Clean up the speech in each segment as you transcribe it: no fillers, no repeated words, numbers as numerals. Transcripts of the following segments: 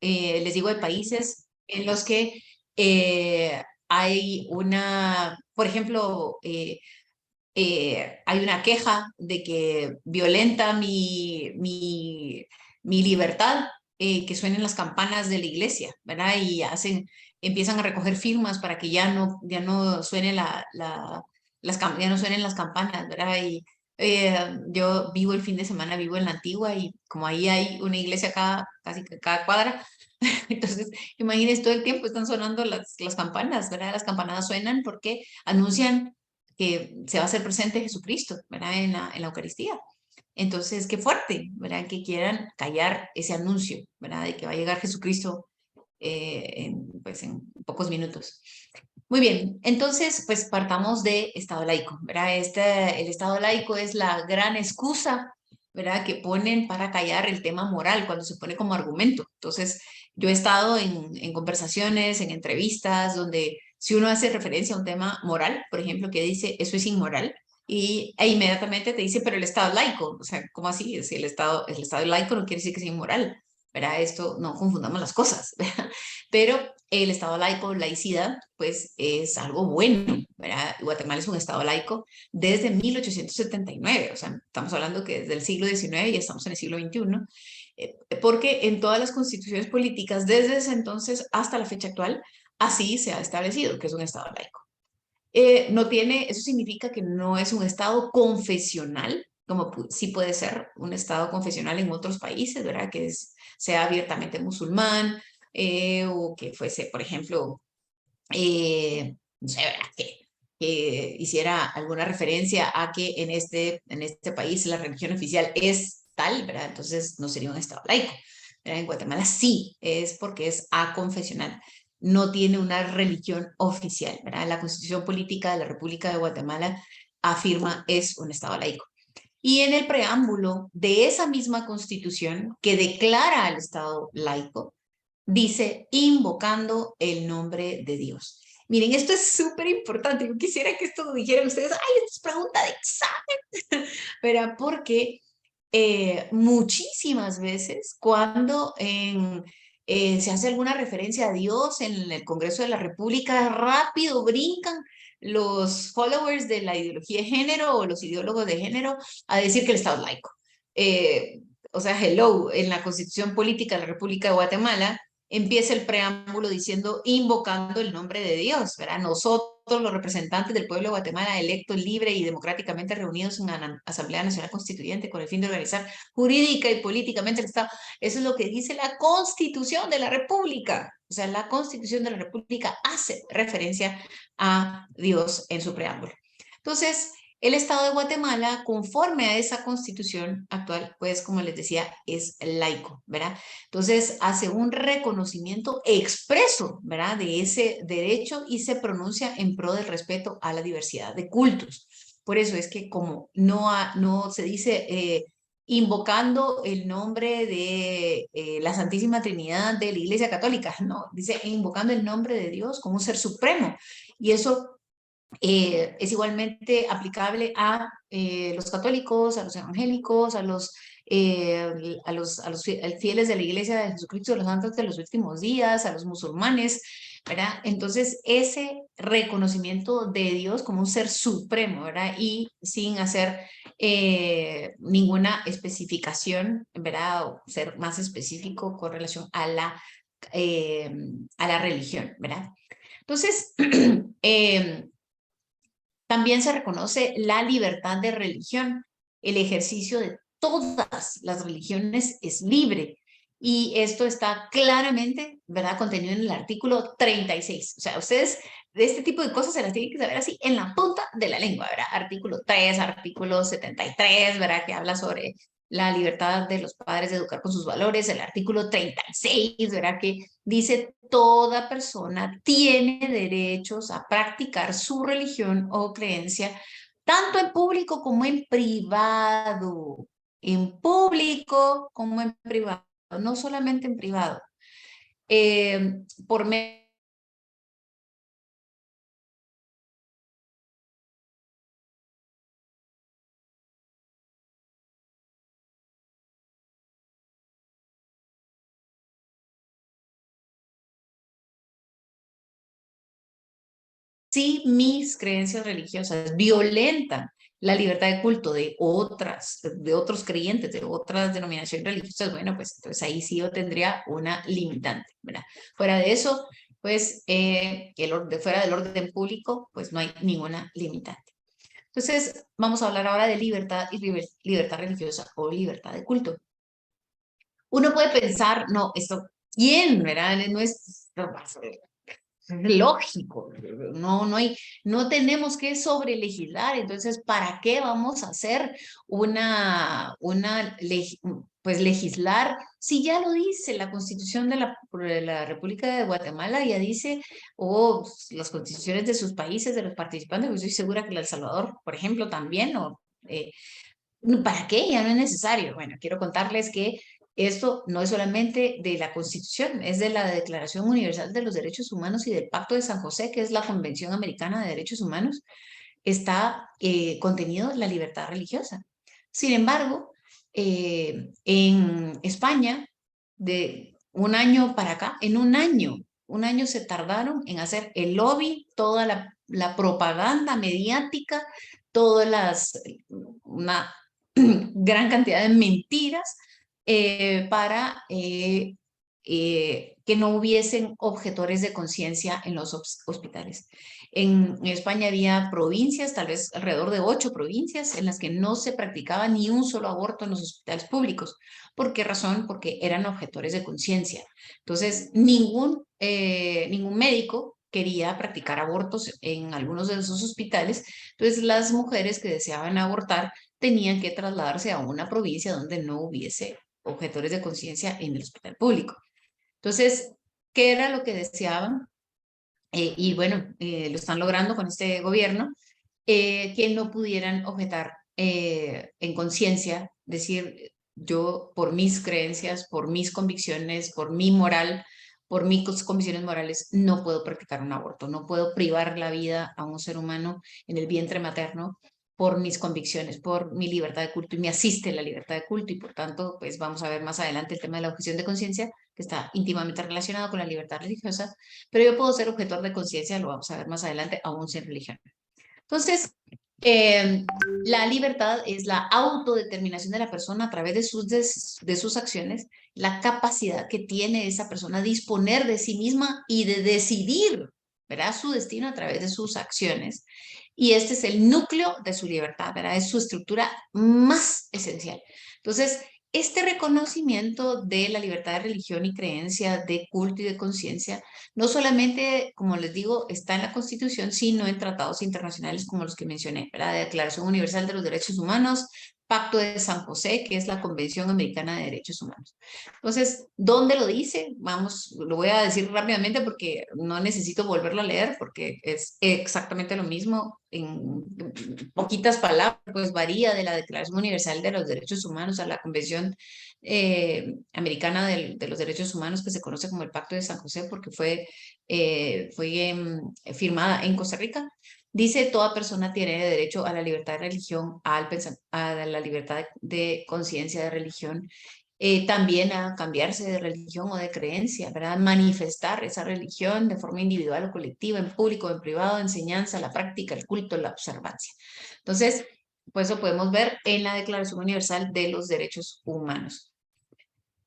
les digo, de países en los que hay una, por ejemplo, hay una queja de que violenta mi libertad, que suenen las campanas de la iglesia, ¿verdad? Y empiezan a recoger firmas para que ya no suene ya no suenen las campanas, ¿verdad? Y yo vivo el fin de semana, vivo en la Antigua y como ahí hay una iglesia casi que cada cuadra, entonces imagínense todo el tiempo están sonando las campanas, ¿verdad? Las campanadas suenan porque anuncian que se va a hacer presente Jesucristo, ¿verdad? En la Eucaristía. Entonces, qué fuerte, ¿verdad? Que quieran callar ese anuncio, ¿verdad? De que va a llegar Jesucristo pues en pocos minutos. Muy bien, entonces, pues partamos de Estado laico, ¿verdad? El Estado laico es la gran excusa, ¿verdad? Que ponen para callar el tema moral cuando se pone como argumento. Entonces, yo he estado en conversaciones, en entrevistas, donde si uno hace referencia a un tema moral, por ejemplo, que dice eso es inmoral, e inmediatamente te dice, pero el Estado es laico. O sea, ¿cómo así? Si el Estado es laico no quiere decir que sea inmoral, ¿verdad? Esto, no confundamos las cosas, ¿verdad? Pero el Estado laico, laicidad, pues es algo bueno, ¿verdad? Guatemala es un Estado laico desde 1879, o sea, estamos hablando que desde el siglo XIX y estamos en el siglo XXI, porque en todas las constituciones políticas, desde ese entonces hasta la fecha actual, así se ha establecido que es un Estado laico. No tiene, eso significa que no es un estado confesional, como sí puede ser un estado confesional en otros países, ¿verdad? Sea abiertamente musulmán, o que fuese, por ejemplo, no sé, ¿verdad? Que hiciera alguna referencia a que en este país la religión oficial es tal, ¿verdad? Entonces no sería un estado laico. ¿Verdad? En Guatemala sí, es porque es aconfesional, no tiene una religión oficial, ¿verdad? La Constitución Política de la República de Guatemala afirma es un estado laico. Y en el preámbulo de esa misma constitución que declara al Estado laico, dice invocando el nombre de Dios. Miren, esto es súper importante. Yo quisiera que esto lo dijeran ustedes. Ay, esto es pregunta de examen. Pero porque muchísimas veces cuando se hace alguna referencia a Dios en el Congreso de la República, rápido brincan los followers de la ideología de género o los ideólogos de género a decir que el Estado es laico. O sea, hello, en la Constitución Política de la República de Guatemala empieza el preámbulo diciendo, invocando el nombre de Dios, ¿verdad? Nosotros, los representantes del pueblo de Guatemala, electos libre y democráticamente reunidos en la Asamblea Nacional Constituyente con el fin de organizar jurídica y políticamente el Estado. Eso es lo que dice la Constitución de la República. O sea, la Constitución de la República hace referencia a Dios en su preámbulo. Entonces, el Estado de Guatemala, conforme a esa constitución actual, pues como les decía, es laico, ¿verdad? Entonces hace un reconocimiento expreso, ¿verdad? De ese derecho y se pronuncia en pro del respeto a la diversidad de cultos. Por eso es que como no se dice invocando el nombre de la Santísima Trinidad de la Iglesia Católica, no, dice invocando el nombre de Dios como un ser supremo. Y eso es igualmente aplicable a los católicos, a los evangélicos, a los fieles de la Iglesia de Jesucristo de los Santos de los Últimos Días, a los musulmanes, ¿verdad? Entonces, ese reconocimiento de Dios como un ser supremo, ¿verdad? Y sin hacer ninguna especificación, ¿verdad? O ser más específico con relación eh, a la religión, ¿verdad? Entonces, también se reconoce la libertad de religión. El ejercicio de todas las religiones es libre. Y esto está claramente, ¿verdad?, contenido en el artículo 36. O sea, ustedes de este tipo de cosas se las tienen que saber así en la punta de la lengua, ¿verdad? Artículo 3, artículo 73, ¿verdad?, que habla sobre la libertad de los padres de educar con sus valores. El artículo 36, ¿verdad?, que dice toda persona tiene derechos a practicar su religión o creencia, tanto en público como en privado. En público como en privado, no solamente en privado. Por medio si mis creencias religiosas violentan la libertad de culto de otros creyentes, de otras denominaciones religiosas, bueno, pues entonces ahí sí yo tendría una limitante, ¿verdad? Fuera de eso, pues fuera del orden público, pues no hay ninguna limitante. Entonces, vamos a hablar ahora de libertad y libertad religiosa o libertad de culto. Uno puede pensar, no, esto, ¿quién, verdad? No es lógico, no tenemos que sobrelegislar, entonces, ¿para qué vamos a hacer pues legislar? Si ya lo dice la Constitución de la República de Guatemala, ya dice, o las constituciones de sus países, de los participantes, pues estoy segura que El Salvador, por ejemplo, también, ¿para qué? Ya no es necesario. Bueno, quiero contarles que esto no es solamente de la Constitución, es de la Declaración Universal de los Derechos Humanos y del Pacto de San José, que es la Convención Americana de Derechos Humanos, está contenido la libertad religiosa. Sin embargo, en España, de un año para acá, en un año se tardaron en hacer el lobby, toda la propaganda mediática, todas una gran cantidad de mentiras para que no hubiesen objetores de conciencia en los hospitales. En España había provincias, tal vez alrededor de 8 provincias, en las que no se practicaba ni un solo aborto en los hospitales públicos. ¿Por qué razón? Porque eran objetores de conciencia. Entonces, ningún médico quería practicar abortos en algunos de esos hospitales. Entonces, las mujeres que deseaban abortar tenían que trasladarse a una provincia donde no hubiese objetores de conciencia en el hospital público. Entonces, ¿qué era lo que deseaban? Y bueno, lo están logrando con este gobierno, que no pudieran objetar en conciencia, decir, yo por mis creencias, por mis convicciones, por mi moral, por mis convicciones morales, no puedo practicar un aborto, no puedo privar la vida a un ser humano en el vientre materno por mis convicciones, por mi libertad de culto, y me asiste la libertad de culto, y por tanto, pues vamos a ver más adelante el tema de la objeción de conciencia, que está íntimamente relacionado con la libertad religiosa, pero yo puedo ser objetor de conciencia, lo vamos a ver más adelante, aún sin religión. Entonces, eh, la libertad es la autodeterminación de la persona a través de sus acciones, la capacidad que tiene esa persona de disponer de sí misma y de decidir, ¿verdad?, su destino a través de sus acciones. Y este es el núcleo de su libertad, ¿verdad? Es su estructura más esencial. Entonces, este reconocimiento de la libertad de religión y creencia, de culto y de conciencia, no solamente, como les digo, está en la Constitución, sino en tratados internacionales como los que mencioné, ¿verdad? La Declaración Universal de los Derechos Humanos, Pacto de San José, que es la Convención Americana de Derechos Humanos. Entonces, ¿dónde lo dice? Vamos, lo voy a decir rápidamente porque no necesito volverlo a leer, porque es exactamente lo mismo en poquitas palabras, pues varía de la Declaración Universal de los Derechos Humanos a la Convención Americana de los Derechos Humanos, que se conoce como el Pacto de San José, porque fue firmada en Costa Rica. Dice, toda persona tiene derecho a la libertad de religión, a la libertad de conciencia de religión, también a cambiarse de religión o de creencia, ¿verdad? Manifestar esa religión de forma individual o colectiva, en público o en privado, enseñanza, la práctica, el culto, la observancia. Entonces, pues eso podemos ver en la Declaración Universal de los Derechos Humanos.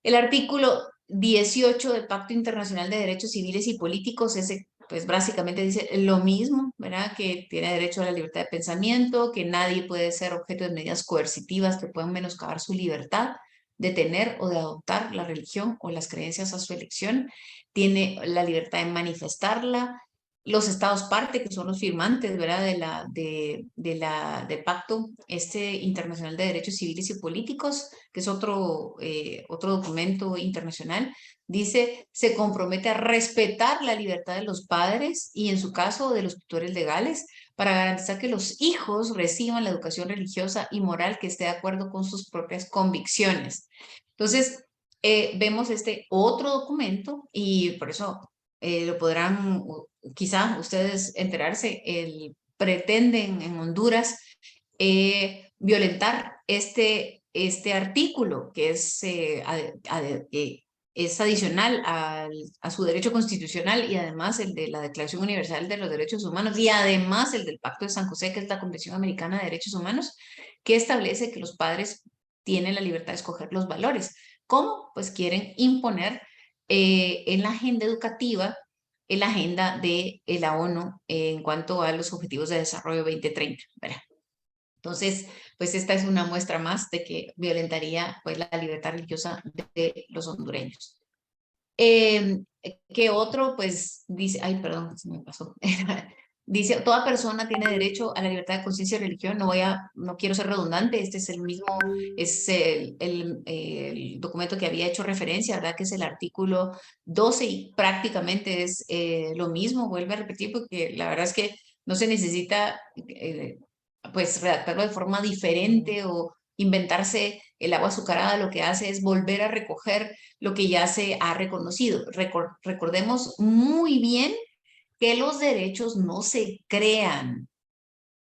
El artículo 18 del Pacto Internacional de Derechos Civiles y Políticos, ese pues básicamente dice lo mismo, ¿verdad? Que tiene derecho a la libertad de pensamiento, que nadie puede ser objeto de medidas coercitivas que puedan menoscabar su libertad de tener o de adoptar la religión o las creencias a su elección, tiene la libertad de manifestarla. Los estados parte, que son los firmantes, ¿verdad?, del pacto internacional de derechos civiles y políticos, que es otro documento internacional, dice, se compromete a respetar la libertad de los padres y, en su caso, de los tutores legales, para garantizar que los hijos reciban la educación religiosa y moral que esté de acuerdo con sus propias convicciones. Entonces, vemos este otro documento, y por eso lo podrán quizá ustedes enterarse, pretenden en Honduras violentar este artículo, que es es adicional a su derecho constitucional y además el de la Declaración Universal de los Derechos Humanos y además el del Pacto de San José, que es la Convención Americana de Derechos Humanos, que establece que los padres tienen la libertad de escoger los valores. ¿Cómo? Pues quieren imponer en la agenda educativa, en la agenda de la ONU en cuanto a los Objetivos de Desarrollo 2030, ¿verdad? Entonces, pues esta es una muestra más de que violentaría pues, la libertad religiosa de los hondureños. Que otro, pues, dice, ay, perdón, se me pasó. Dice, toda persona tiene derecho a la libertad de conciencia y religión. No quiero ser redundante, este es el mismo, es el documento que había hecho referencia, ¿verdad? Que es el artículo 12 y prácticamente es lo mismo, vuelve a repetir, porque la verdad es que no se necesita, pues, redactarlo de forma diferente o inventarse el agua azucarada. Lo que hace es volver a recoger lo que ya se ha reconocido. Recordemos muy bien que los derechos no se crean,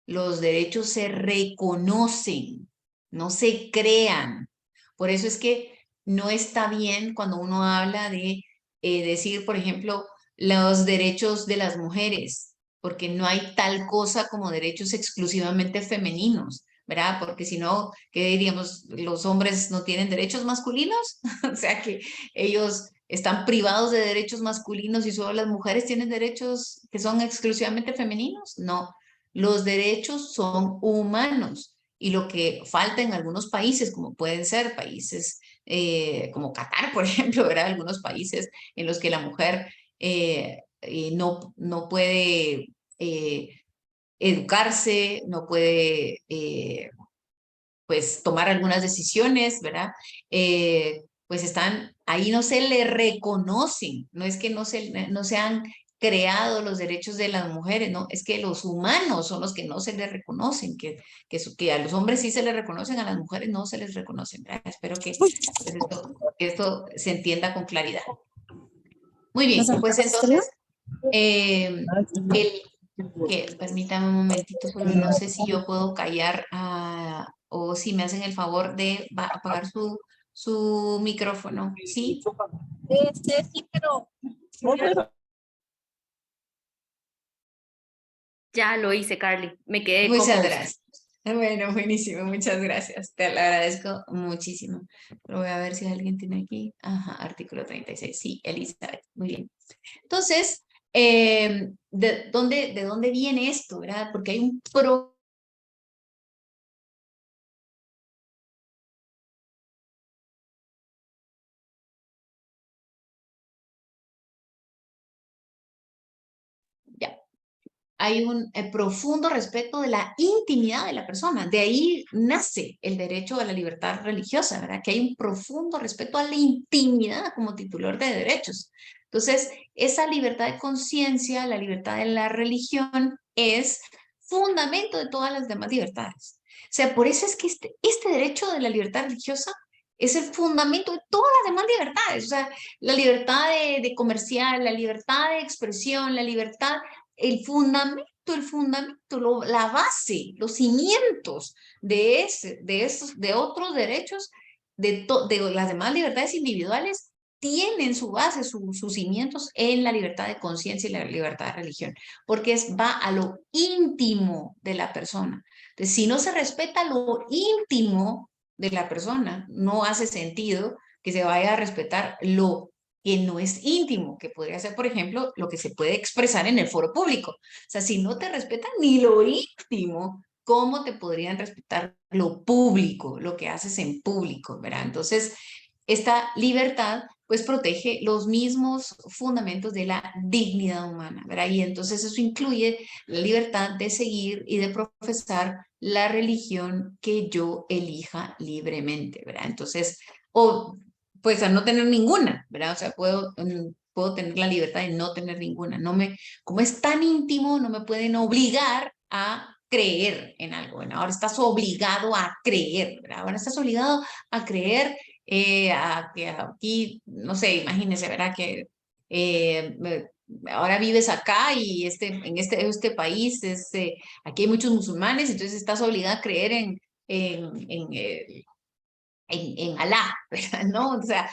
los derechos se reconocen, no se crean. Por eso es que no está bien cuando uno habla de decir, por ejemplo, los derechos de las mujeres, porque no hay tal cosa como derechos exclusivamente femeninos, ¿verdad? Porque si no, ¿qué diríamos? ¿Los hombres no tienen derechos masculinos? O sea que ellos están privados de derechos masculinos y solo las mujeres tienen derechos que son exclusivamente femeninos. No, los derechos son humanos y lo que falta en algunos países, como pueden ser países como Qatar, por ejemplo, ¿verdad? Algunos países en los que la mujer no puede educarse, no puede pues tomar algunas decisiones, ¿verdad? Pues están, ahí no se le reconocen, no es que no se han creado los derechos de las mujeres, no, es que los humanos son los que no se les reconocen, que a los hombres sí se les reconocen, a las mujeres no se les reconocen, ¿verdad? Espero que esto se entienda con claridad. Muy bien, pues entonces, el que permítame un momentito, solo no sé si yo puedo callar o si me hacen el favor de apagar su micrófono, ¿sí? Sí, pero ya lo hice, Carly. Me quedé como Muchas gracias. Bueno, buenísimo, muchas gracias. Te lo agradezco muchísimo. Pero voy a ver si alguien tiene aquí. Ajá, artículo 36. Sí, Elizabeth. Muy bien. Entonces, ¿de dónde viene esto, verdad? Porque hay un ya, hay un profundo respeto de la intimidad de la persona. De ahí nace el derecho a la libertad religiosa, ¿verdad? Que hay un profundo respeto a la intimidad como titular de derechos. Entonces, esa libertad de conciencia, la libertad de la religión, es fundamento de todas las demás libertades. O sea, por eso es que este derecho de la libertad religiosa es el fundamento de todas las demás libertades. O sea, la libertad de comercial, la libertad de expresión, la libertad, la base, los cimientos de otros derechos, de las demás libertades individuales, tienen su base, sus cimientos en la libertad de conciencia y la libertad de religión, porque va a lo íntimo de la persona. Entonces, si no se respeta lo íntimo de la persona, no hace sentido que se vaya a respetar lo que no es íntimo, que podría ser, por ejemplo, lo que se puede expresar en el foro público. O sea, si no te respetan ni lo íntimo, ¿cómo te podrían respetar lo público, lo que haces en público, ¿verdad? Entonces, esta libertad pues protege los mismos fundamentos de la dignidad humana, ¿verdad? Y entonces eso incluye la libertad de seguir y de profesar la religión que yo elija libremente, ¿verdad? Entonces, o pues a no tener ninguna, ¿verdad? O sea, puedo tener la libertad de no tener ninguna. Como es tan íntimo, no me pueden obligar a creer en algo. Bueno, ahora estás obligado a creer, ¿verdad? Ahora estás obligado a creer a que aquí, no sé, imagínese, ¿verdad? Que ahora vives acá y en este país aquí hay muchos musulmanes, entonces estás obligada a creer en Alá, ¿verdad? ¿No? O sea,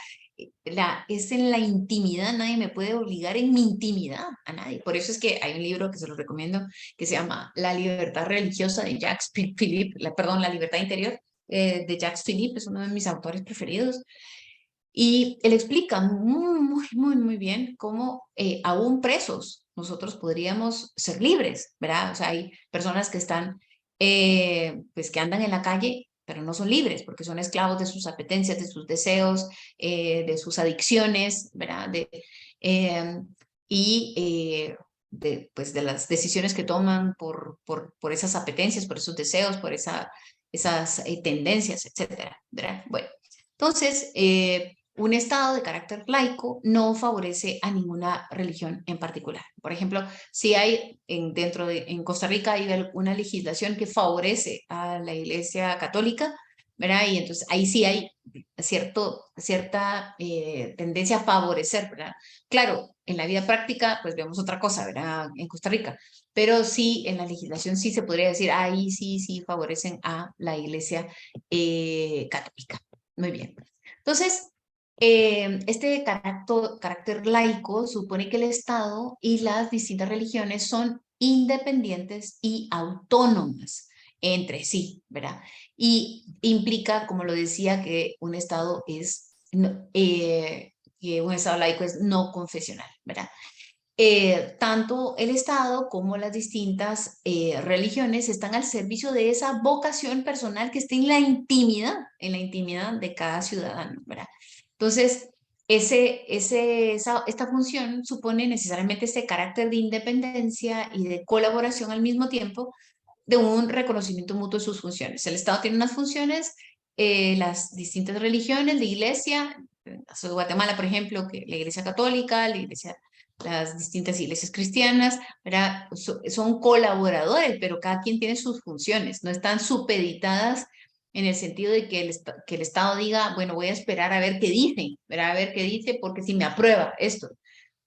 es en la intimidad, nadie me puede obligar en mi intimidad, a nadie. Por eso es que hay un libro que se lo recomiendo que se llama La libertad religiosa de Jacques Philippe, perdón, La libertad interior de Jacques Philippe, es uno de mis autores preferidos. Y él explica muy bien cómo aún presos nosotros podríamos ser libres, ¿verdad? O sea, hay personas que están, pues que andan en la calle, pero no son libres porque son esclavos de sus apetencias, de sus deseos, de sus adicciones, ¿verdad? Eh, y pues de las decisiones que toman por esas apetencias, por esos deseos, por esas tendencias, etcétera, ¿verdad? Bueno, entonces, un Estado de carácter laico no favorece a ninguna religión en particular. Por ejemplo, si hay en Costa Rica hay una legislación que favorece a la Iglesia Católica, ¿verdad? Y entonces ahí sí hay cierta tendencia a favorecer, ¿verdad? Claro, en la vida práctica, pues vemos otra cosa, ¿verdad? En Costa Rica, pero sí, en la legislación sí se podría decir, ahí sí favorecen a la Iglesia Católica. Muy bien. Entonces, este carácter laico supone que el Estado y las distintas religiones son independientes y autónomas entre sí, ¿verdad? Y implica, como lo decía, que un Estado que un Estado laico es no confesional, ¿verdad? Tanto el Estado como las distintas religiones están al servicio de esa vocación personal que está en la intimidad de cada ciudadano, ¿verdad? Entonces, esta función supone necesariamente este carácter de independencia y de colaboración al mismo tiempo de un reconocimiento mutuo de sus funciones. El Estado tiene unas funciones, las distintas religiones, la iglesia, en el caso de Guatemala, por ejemplo, que la iglesia católica, las distintas iglesias cristianas, ¿verdad? Son colaboradores, pero cada quien tiene sus funciones, no están supeditadas en el sentido de que el Estado diga, bueno, voy a esperar a ver qué dice, ¿verdad? A ver qué dice, porque si me aprueba esto.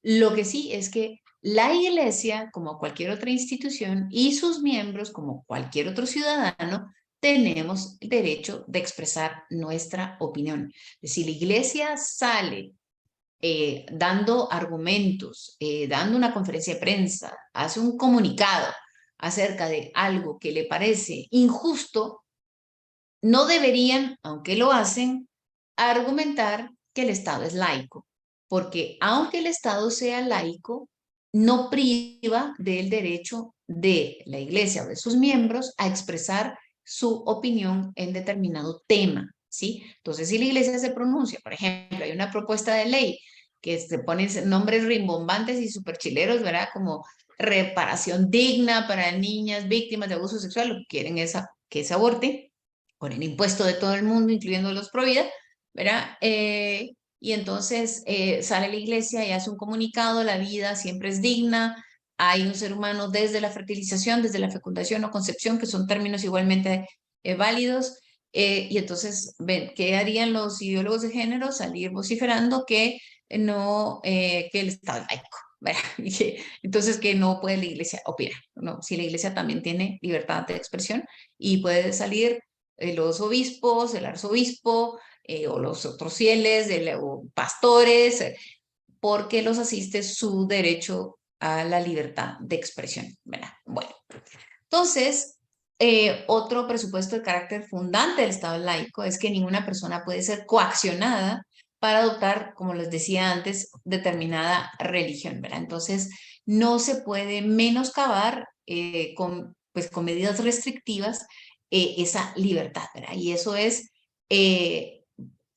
Lo que sí es que la iglesia, como cualquier otra institución, y sus miembros, como cualquier otro ciudadano, tenemos el derecho de expresar nuestra opinión. Si la iglesia sale dando argumentos, dando una conferencia de prensa, hace un comunicado acerca de algo que le parece injusto, no deberían, aunque lo hacen, argumentar que el Estado es laico, porque aunque el Estado sea laico, no priva del derecho de la Iglesia o de sus miembros a expresar su opinión en determinado tema, ¿sí? Entonces, si la Iglesia se pronuncia, por ejemplo, hay una propuesta de ley que se ponen nombres rimbombantes y superchileros, ¿verdad? Como reparación digna para niñas víctimas de abuso sexual, lo que quieren es que se aborte con el impuesto de todo el mundo, incluyendo los pro vida, ¿verdad? Y entonces sale la iglesia y hace un comunicado, la vida siempre es digna, hay un ser humano desde la fertilización, desde la fecundación o concepción, que son términos igualmente válidos, y entonces, ¿qué harían los ideólogos de género? Salir vociferando que no, que el Estado es laico, ¿verdad? Entonces, que no puede la iglesia opinar, ¿no? Si la iglesia también tiene libertad de expresión y puede salir los obispos, el arzobispo o los otros fieles, o pastores, porque los asiste su derecho a la libertad de expresión, ¿verdad? Bueno, entonces, otro presupuesto de carácter fundante del Estado laico es que ninguna persona puede ser coaccionada para adoptar, como les decía antes, determinada religión, ¿verdad? Entonces, no se puede menoscabar pues, con medidas restrictivas esa libertad, ¿verdad? Y eso es,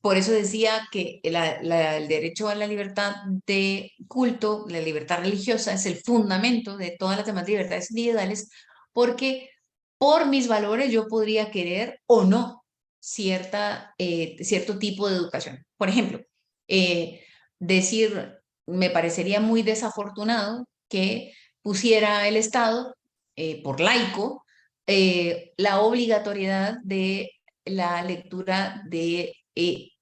por eso decía que el derecho a la libertad de culto, la libertad religiosa, es el fundamento de todas las demás libertades individuales, porque por mis valores yo podría querer o no cierto tipo de educación. Por ejemplo, decir, me parecería muy desafortunado que pusiera el Estado, por laico, la obligatoriedad de la lectura de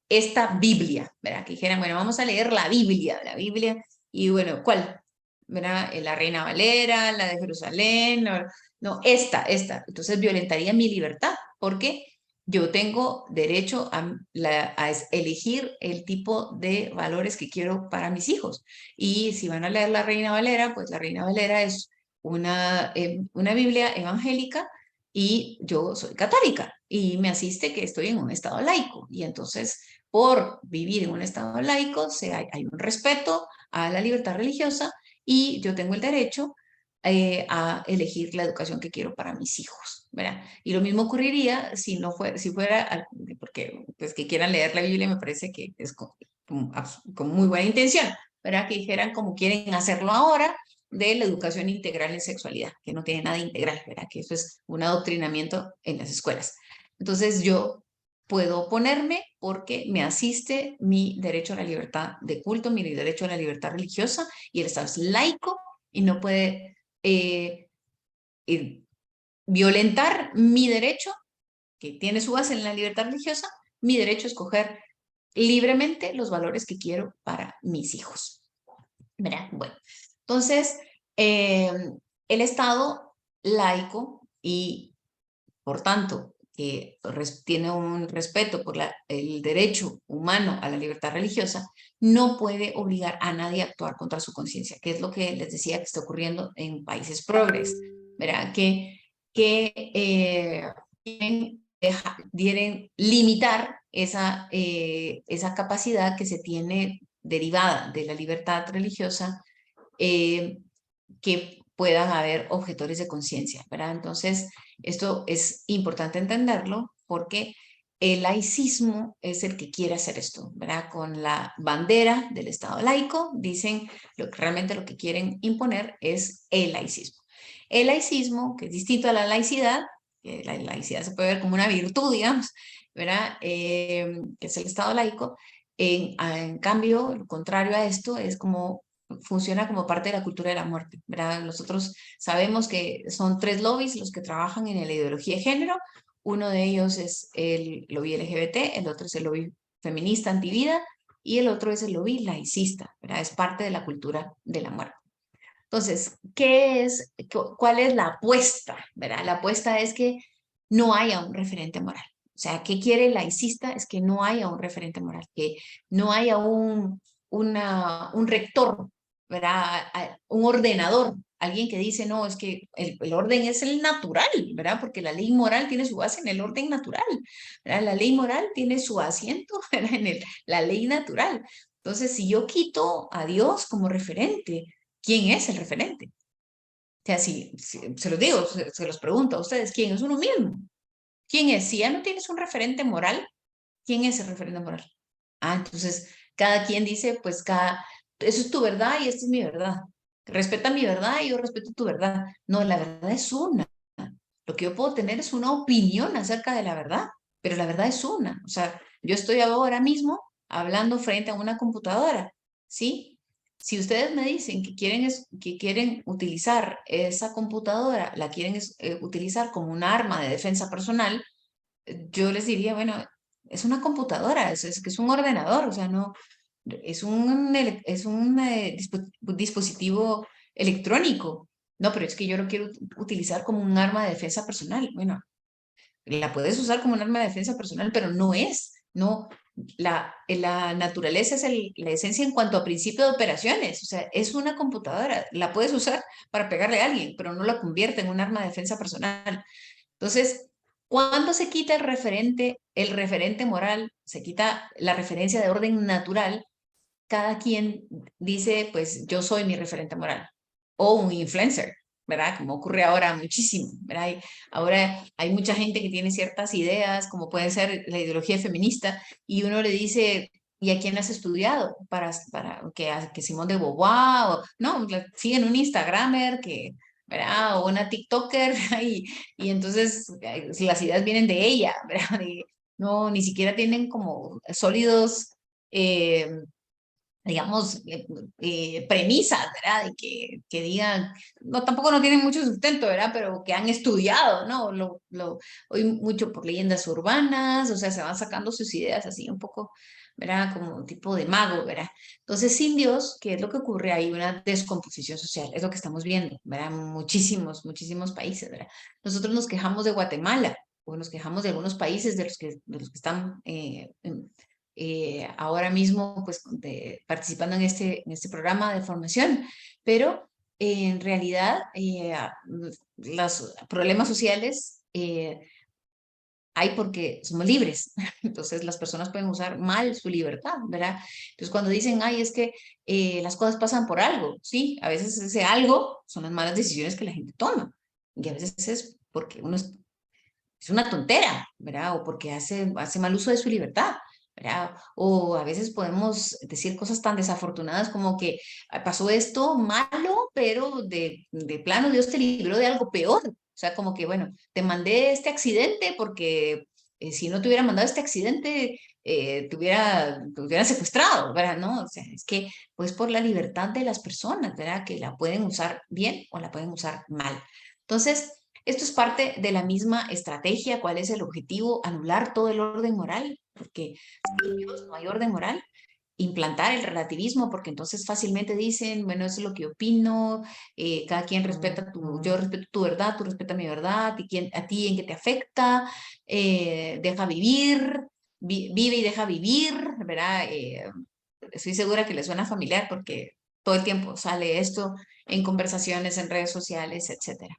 esta Biblia, ¿verdad? Que dijeran, bueno, vamos a leer la Biblia, y bueno, ¿cuál? ¿Verdad? La Reina Valera, la de Jerusalén, no, esta. Entonces violentaría mi libertad, porque yo tengo derecho a elegir el tipo de valores que quiero para mis hijos. Y si van a leer La Reina Valera, pues La Reina Valera es una Biblia evangélica y yo soy católica y me asiste que estoy en un estado laico. Y entonces, por vivir en un estado laico, hay un respeto a la libertad religiosa y yo tengo el derecho a elegir la educación que quiero para mis hijos, ¿verdad? Y lo mismo ocurriría si no fuera, si fuera, porque pues que quieran leer la Biblia me parece que es con muy buena intención, ¿verdad? Que dijeran como quieren hacerlo ahora de la educación integral en sexualidad, que no tiene nada integral, ¿verdad? Que eso es un adoctrinamiento en las escuelas. Entonces yo puedo oponerme porque me asiste mi derecho a la libertad de culto, mi derecho a la libertad religiosa, y el Estado es laico y no puede eh, eh, violentar mi derecho, que tiene su base en la libertad religiosa, mi derecho a escoger libremente los valores que quiero para mis hijos. ¿Verdad? Bueno, entonces, el Estado laico y, por tanto, que tiene un respeto por el derecho humano a la libertad religiosa, no puede obligar a nadie a actuar contra su conciencia, que es lo que les decía que está ocurriendo en países progres, ¿verdad? Que quieren limitar esa capacidad que se tiene derivada de la libertad religiosa, eh, que puedan haber objetores de conciencia, ¿verdad? Entonces, esto es importante entenderlo porque el laicismo es el que quiere hacer esto, ¿verdad? Con la bandera del Estado laico, dicen realmente lo que quieren imponer es el laicismo. El laicismo, que es distinto a la laicidad, que la laicidad se puede ver como una virtud, digamos, ¿verdad? Que es el Estado laico. En cambio, lo contrario a esto es como funciona como parte de la cultura de la muerte, ¿verdad? Nosotros sabemos que son tres lobbies los que trabajan en la ideología de género. Uno de ellos es el lobby LGBT, el otro es el lobby feminista antivida y el otro es el lobby laicista, ¿verdad? Es parte de la cultura de la muerte. Entonces, ¿cuál es la apuesta, ¿verdad? La apuesta es que no haya un referente moral. O sea, ¿qué quiere el laicista? Es que no haya un referente moral, que no haya un rector, ¿verdad? Un ordenador, alguien que dice, no, es que el orden es el natural, ¿verdad? Porque la ley moral tiene su base en el orden natural, ¿verdad? La ley moral tiene su asiento, ¿verdad? En la ley natural. Entonces, si yo quito a Dios como referente, ¿quién es el referente? O sea, si se los digo, se los pregunto a ustedes, ¿quién es uno mismo? ¿Quién es? Si ya no tienes un referente moral, ¿quién es el referente moral? Ah, entonces cada quien dice, pues eso es tu verdad y esta es mi verdad. Respeta mi verdad y yo respeto tu verdad. No, la verdad es una. Lo que yo puedo tener es una opinión acerca de la verdad, pero la verdad es una. O sea, yo estoy ahora mismo hablando frente a una computadora, ¿sí? Si ustedes me dicen que quieren utilizar esa computadora, la quieren utilizar como un arma de defensa personal, yo les diría, bueno, es una computadora, que es un ordenador, o sea, no, es un dispositivo electrónico. No, pero es que yo lo quiero utilizar como un arma de defensa personal. Bueno, la puedes usar como un arma de defensa personal, pero no, la naturaleza es la esencia en cuanto a principio de operaciones, o sea, es una computadora, la puedes usar para pegarle a alguien, pero no la convierte en un arma de defensa personal. Entonces, cuando se quita el referente moral, se quita la referencia de orden natural, cada quien dice, pues yo soy mi referente moral o un influencer, ¿verdad? Como ocurre ahora muchísimo, ¿verdad? Ahora hay mucha gente que tiene ciertas ideas, como puede ser la ideología feminista, y uno le dice, ¿y a quién has estudiado? Para que Simón de Beauvoir, o no, siguen un Instagramer que, ¿verdad? O una TikToker, y entonces si las ideas vienen de ella, ¿verdad? Y no, ni siquiera tienen como sólidos digamos, premisas, ¿verdad? Y que digan, no, tampoco no tienen mucho sustento, ¿verdad? Pero que han estudiado, ¿no? Hoy mucho por leyendas urbanas, o sea, se van sacando sus ideas así un poco, ¿verdad? Como tipo de mago, ¿verdad? Entonces, sin Dios, ¿qué es lo que ocurre? Hay una descomposición social, es lo que estamos viendo, ¿verdad? Muchísimos países, ¿verdad? Nosotros nos quejamos de Guatemala, o nos quejamos de algunos países de los que están ahora mismo pues, participando en este programa de formación, pero en realidad los problemas sociales hay porque somos libres. Entonces las personas pueden usar mal su libertad, ¿verdad? Entonces cuando dicen, ay, es que las cosas pasan por algo, sí, a veces ese algo son las malas decisiones que la gente toma. Y a veces es porque uno es una tontera, ¿verdad? O porque hace mal uso de su libertad, ¿verdad? O a veces podemos decir cosas tan desafortunadas como que pasó esto malo, pero de plano Dios te libró de algo peor. O sea, como que, bueno, te mandé este accidente porque si no te hubiera mandado este accidente, te hubiera secuestrado, ¿verdad? No, o sea, es que pues por la libertad de las personas, ¿verdad? Que la pueden usar bien o la pueden usar mal. Entonces, esto es parte de la misma estrategia. ¿Cuál es el objetivo? Anular todo el orden moral, porque si Dios no hay orden moral, implantar el relativismo, porque entonces fácilmente dicen, bueno, eso es lo que opino, cada quien respeta yo respeto tu verdad, tú respetas mi verdad, a ti en qué te afecta, deja vivir, vive y deja vivir, ¿verdad? Estoy segura que le suena familiar porque todo el tiempo sale esto en conversaciones, en redes sociales, etcétera.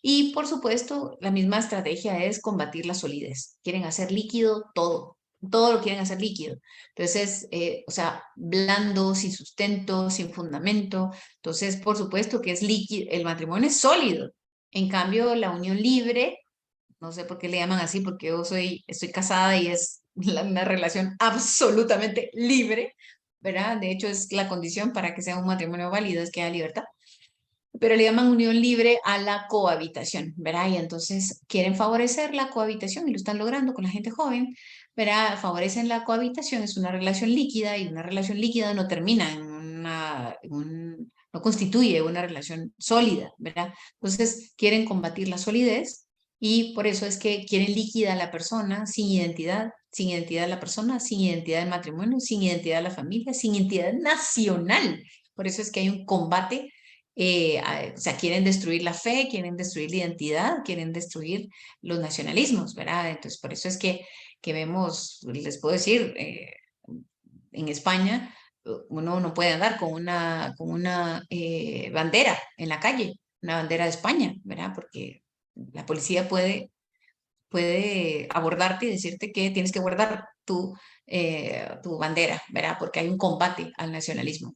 Y por supuesto, la misma estrategia es combatir la solidez. Quieren hacer líquido todo, todo lo quieren hacer líquido. Entonces, o sea, blando, sin sustento, sin fundamento. Entonces, por supuesto que es líquido, el matrimonio es sólido. En cambio, la unión libre, no sé por qué le llaman así, porque estoy casada y es una relación absolutamente libre, ¿verdad? De hecho, es la condición para que sea un matrimonio válido, es que haya libertad, pero le llaman unión libre a la cohabitación, ¿verdad? Y entonces quieren favorecer la cohabitación y lo están logrando con la gente joven, ¿verdad? Favorecen la cohabitación, es una relación líquida y una relación líquida no termina no constituye una relación sólida, ¿verdad? Entonces quieren combatir la solidez y por eso es que quieren líquida a la persona sin identidad de la persona, sin identidad del matrimonio, sin identidad de la familia, sin identidad nacional. Por eso es que hay un combate o sea, quieren destruir la fe, quieren destruir la identidad, quieren destruir los nacionalismos, ¿verdad? Entonces, por eso es que vemos, les puedo decir, en España uno no puede andar con una bandera en la calle, una bandera de España, ¿verdad? Porque la policía puede abordarte y decirte que tienes que guardar tu bandera, ¿verdad? Porque hay un combate al nacionalismo.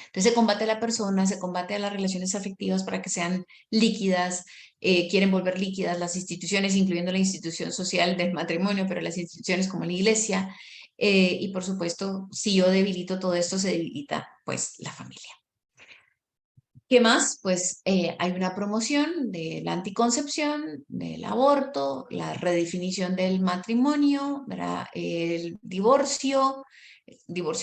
Entonces se combate a la persona, se combate a las relaciones afectivas para que sean líquidas, quieren volver líquidas las instituciones, incluyendo la institución social del matrimonio, pero las instituciones como la iglesia, y por supuesto, si yo debilito todo esto, se debilita pues la familia. ¿Qué más? Pues hay una promoción de la anticoncepción, del aborto, la redefinición del matrimonio, ¿verdad? El divorcio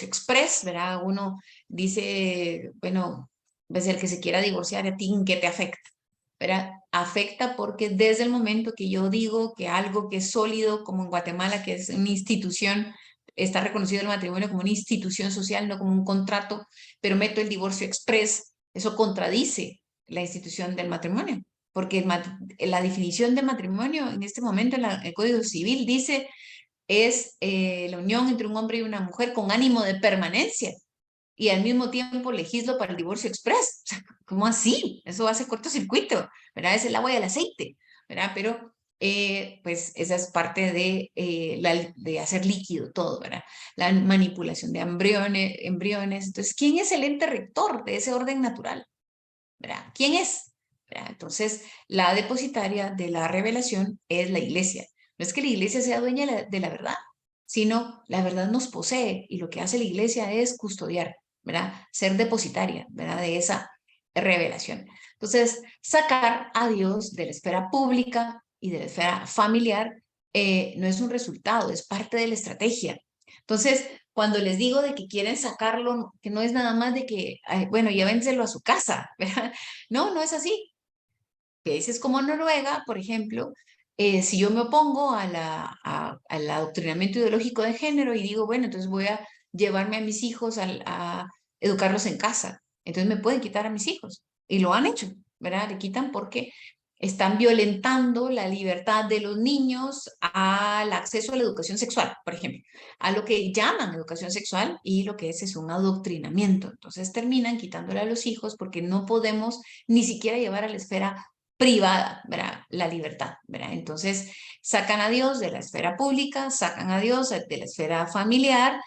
express, ¿verdad? Uno dice, bueno, ves el que se quiera divorciar, ¿a ti en qué te afecta? ¿Verdad? Afecta porque desde el momento que yo digo que algo que es sólido, como en Guatemala, que es una institución, está reconocido el matrimonio como una institución social, no como un contrato, pero meto el divorcio express, eso contradice la institución del matrimonio, porque la definición de matrimonio en este momento en el Código Civil dice es la unión entre un hombre y una mujer con ánimo de permanencia y al mismo tiempo legislo para el divorcio express. O sea, ¿cómo así? Eso hace cortocircuito, ¿verdad? Es el agua y el aceite, ¿verdad? Pero pues esa es parte de hacer líquido todo, ¿verdad? La manipulación de embriones. Entonces, ¿quién es el ente rector de ese orden natural? ¿Verdad? ¿Quién es? ¿Verdad? Entonces, la depositaria de la revelación es la iglesia. No es que la iglesia sea dueña de la verdad, sino la verdad nos posee y lo que hace la iglesia es custodiar, ¿verdad? Ser depositaria, ¿verdad? De esa revelación. Entonces, sacar a Dios de la esfera pública y de la esfera familiar no es un resultado, es parte de la estrategia. Entonces, cuando les digo de que quieren sacarlo, que no es nada más de que, ay, bueno, llévenselo a su casa, ¿verdad? No, no es así. Países como Noruega, por ejemplo, si yo me opongo al adoctrinamiento ideológico de género y digo, bueno, entonces voy a llevarme a mis hijos a educarlos en casa, entonces me pueden quitar a mis hijos. Y lo han hecho, ¿verdad? Le quitan porque están violentando la libertad de los niños al acceso a la educación sexual, por ejemplo, a lo que llaman educación sexual y lo que es un adoctrinamiento. Entonces terminan quitándole a los hijos porque no podemos ni siquiera llevar a la esfera privada, ¿verdad? La libertad, ¿verdad? Entonces sacan a Dios de la esfera pública, sacan a Dios de la esfera familiar